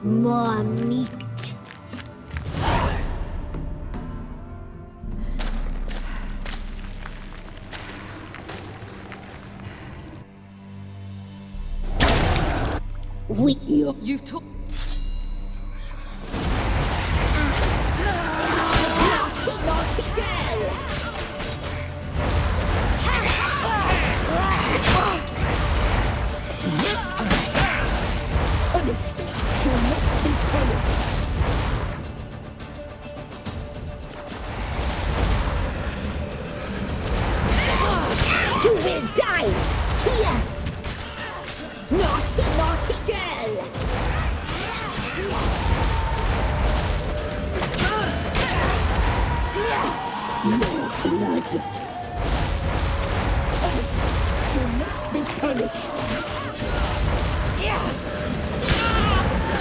More meat. You've took. You will die here! Naughty, naughty girl! No blood. You must be punished.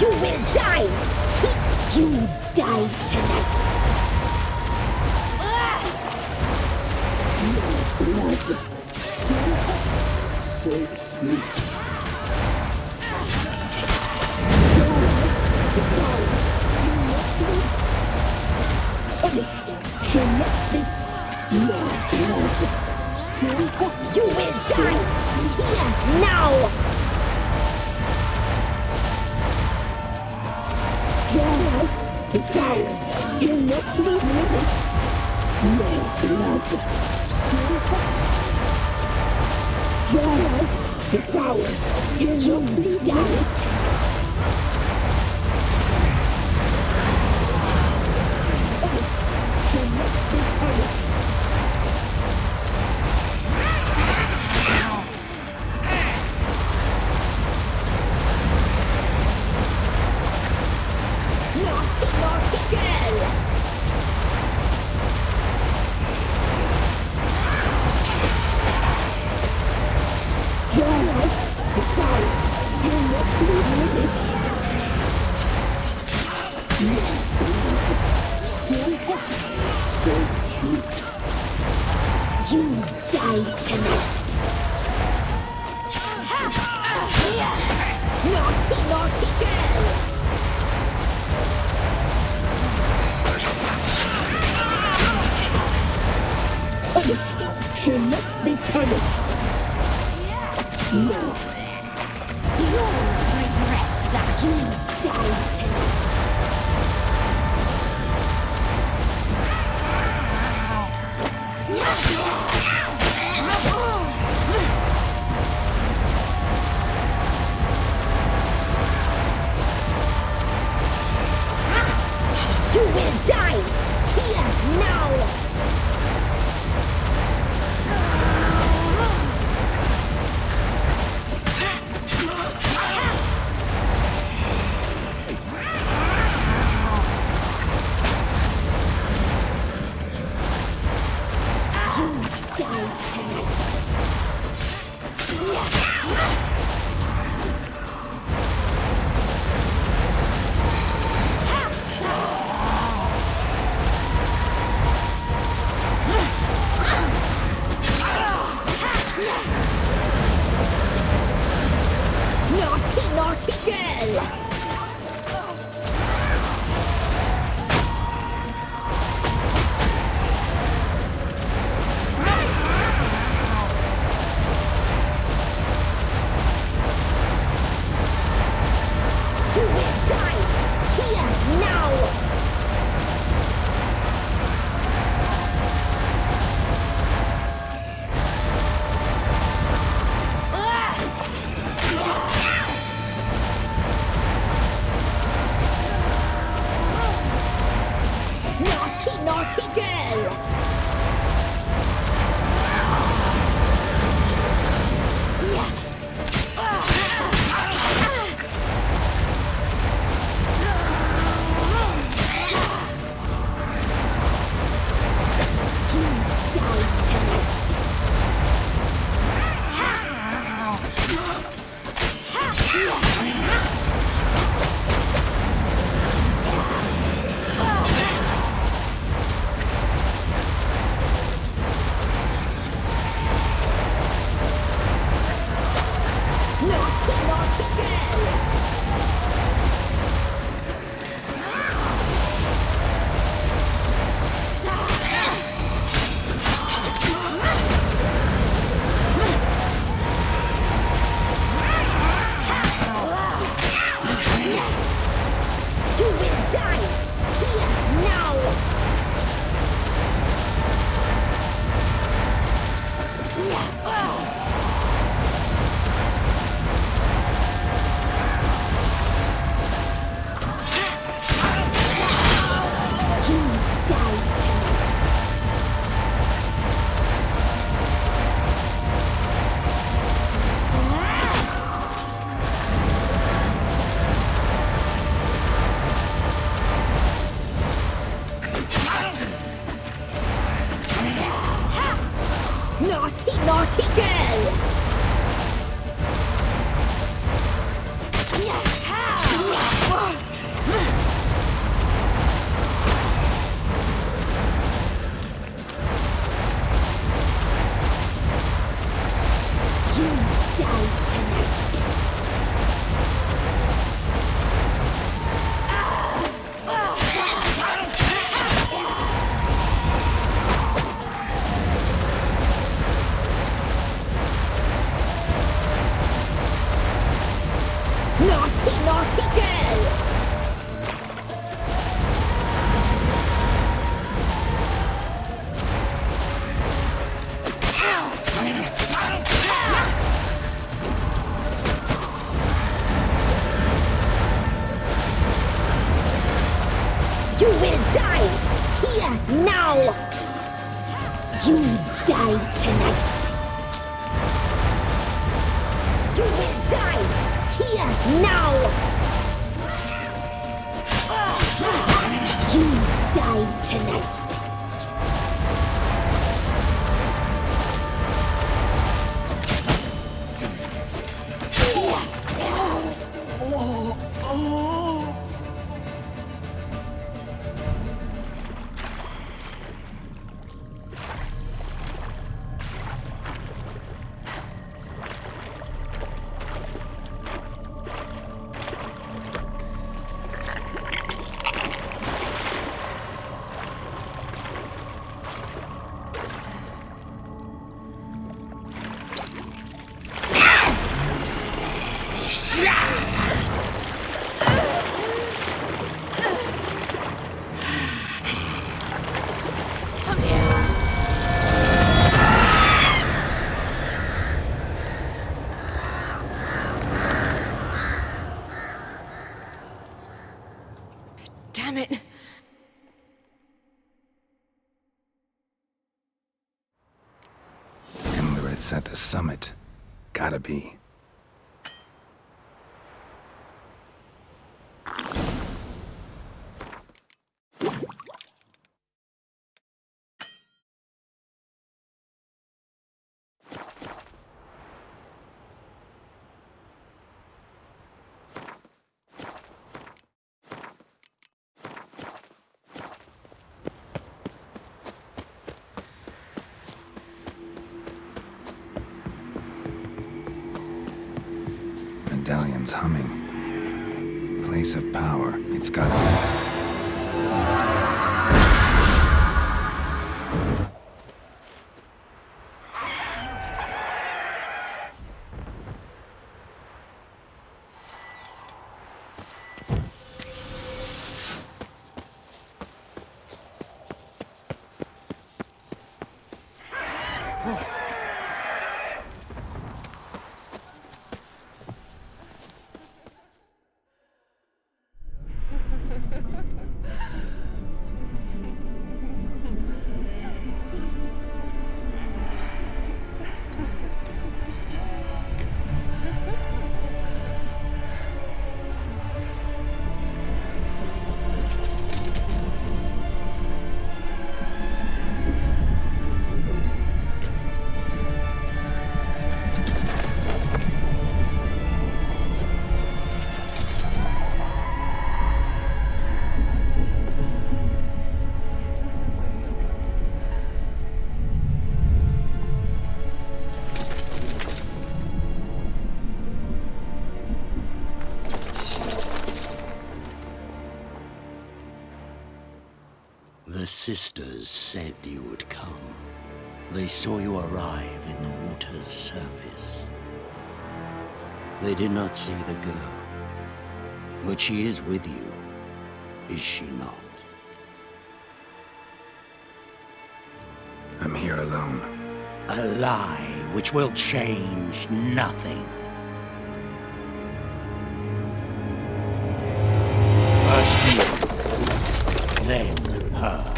You will die! You die tonight! No blood. So sweet. You must be no blood. You will die here now. Gerald, it's ours. You're not leaving it. No blood. Gerald, it's ours. You're not leaving it. You die tonight. Naughty, naughty girl. Punished. She must be punished. No. You'll regret that you died tonight. You will die here now! Naughty, naughty girl! You will die here now! Naughty, naughty girl! You will die here now! You die tonight! You will die here now! You die tonight! Damn it! Emirates at the summit. Gotta be. Medallion's humming. Place of power. It's gotta be. The sisters said you would come. They saw you arrive in the water's surface. They did not see the girl. But she is with you, is she not? I'm here alone. A lie which will change nothing. First you, then her.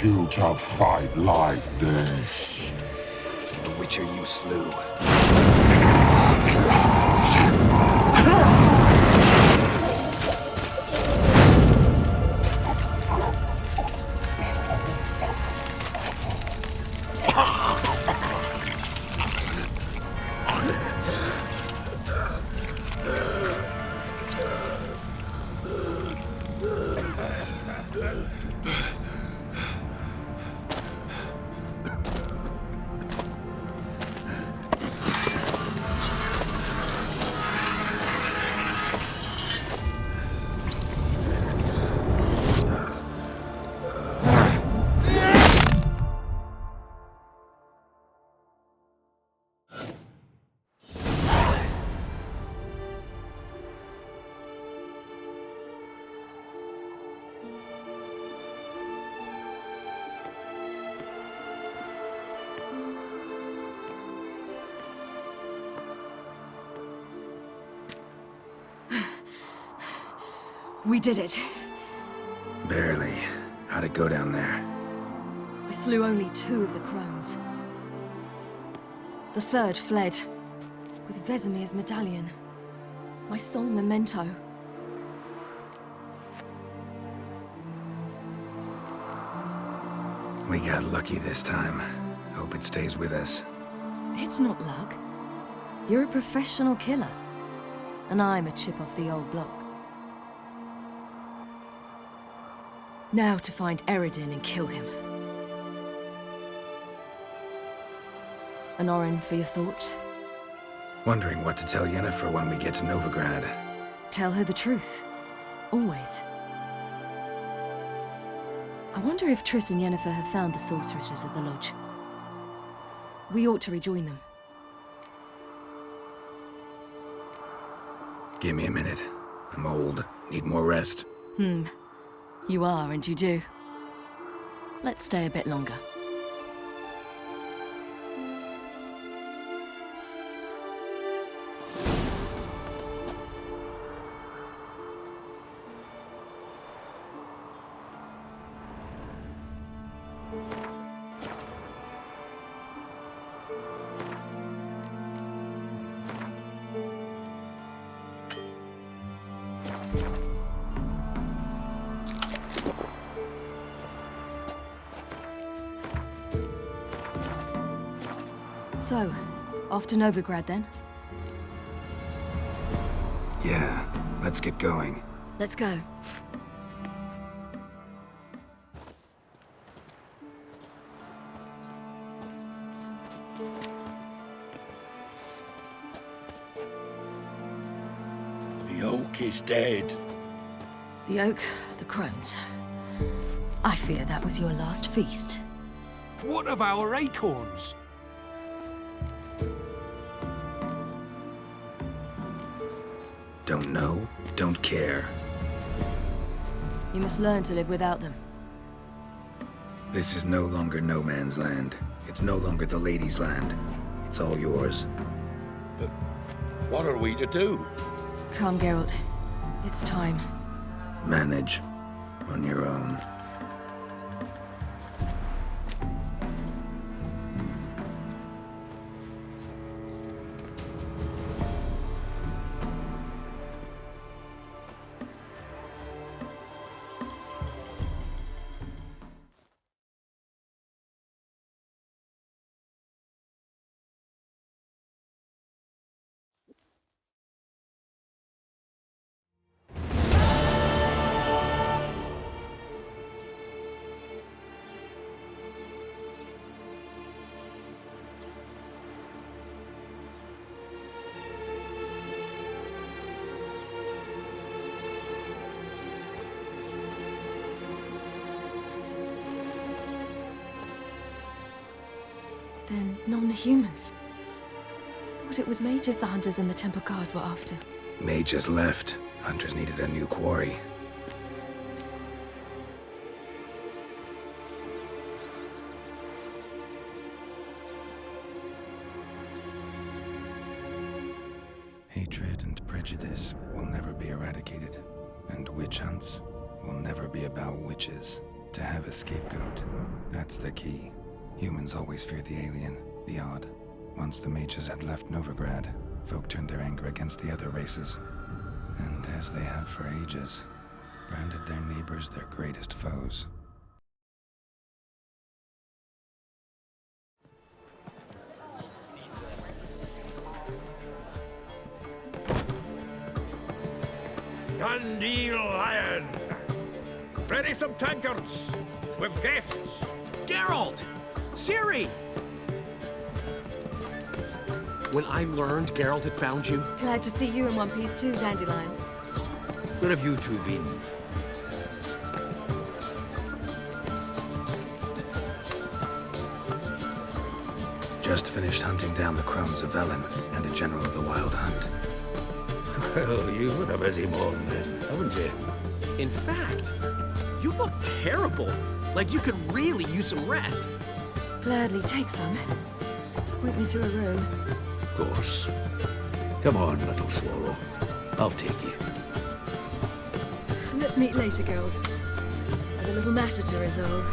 You to fight like this. The Witcher you slew. We did it. Barely. How'd it go down there? I slew only 2 of the crones. The 3rd fled, with Vesemir's medallion. My sole memento. We got lucky this time. Hope it stays with us. It's not luck. You're a professional killer. And I'm a chip off the old block. Now to find Eredin and kill him. An Orin for your thoughts? Wondering what to tell Yennefer when we get to Novigrad. Tell her the truth. Always. I wonder if Triss and Yennefer have found the sorceresses at the lodge. We ought to rejoin them. Give me a minute. I'm old. Need more rest. You are, and you do. Let's stay a bit longer. So, off to Novigrad then? Yeah, let's get going. Let's go. The oak is dead. The oak, the crones. I fear that was your last feast. What of our acorns? Don't know, don't care. You must learn to live without them. This is no longer no man's land. It's no longer the lady's land. It's all yours. But what are we to do? Come, Geralt. It's time. Manage. On your own. Then non-humans. Thought it was mages the hunters and the temple guard were after. Mages left. Hunters needed a new quarry. Hatred and prejudice will never be eradicated. And witch hunts will never be about witches. To have a scapegoat, that's the key. Humans always fear the alien, the odd. Once the mages had left Novigrad, folk turned their anger against the other races. And as they have for ages, branded their neighbors their greatest foes. Dundee Lion! Ready some tankards! With guests! Geralt! Ciri! When I learned Geralt had found you... Glad to see you in one piece too, Dandelion. Where have you two been? Just finished hunting down the crones of Velen and a general of the Wild Hunt. Well, you've had a busy morning then, haven't you? In fact, you look terrible. Like you could really use some rest. Gladly take some. Point me to a room. Of course. Come on, little swallow. I'll take you. Let's meet later, Geralt. I've a little matter to resolve.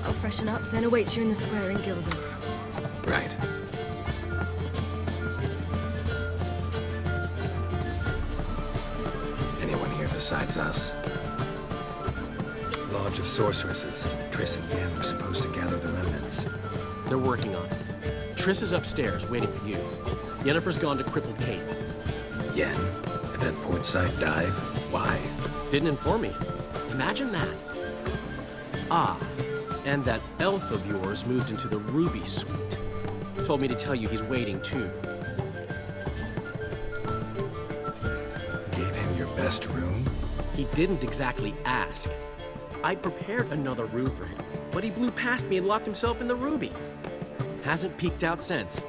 I'll freshen up, then await you in the square in Gildorf. Right. Anyone here besides us? Lodge of Sorceresses. Triss and Yen were supposed to gather the remnants. They're working on it. Triss is upstairs, waiting for you. Yennefer's gone to crippled Kate's. Yen? At that portside dive? Why? Didn't inform me. Imagine that. Ah, and that elf of yours moved into the Ruby Suite. Told me to tell you he's waiting, too. Gave him your best room? He didn't exactly ask. I prepared another room for him, but he blew past me and locked himself in the Ruby. Hasn't peeked out since.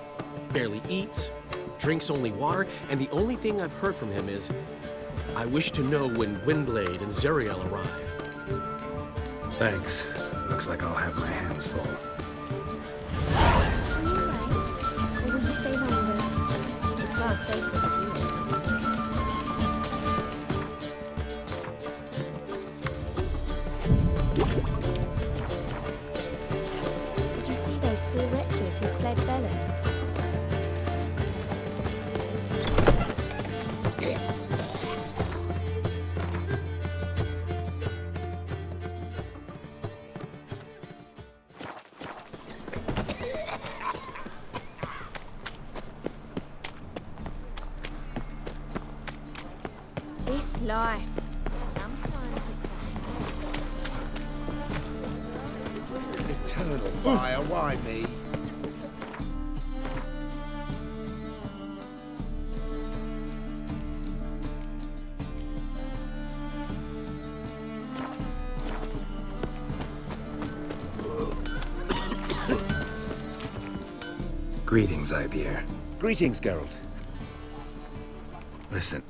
Barely eats, drinks only water, and the only thing I've heard from him is, I wish to know when Windblade and Zuriel arrive. Thanks. Looks like I'll have my hands full. Are you right? Or will you stay longer? It's far safer with you. Did you see those poor wretches who fled Velen? This life. Sometimes it's Eternal fire, why me? Greetings, Ivier. Greetings, Geralt. Listen.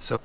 So...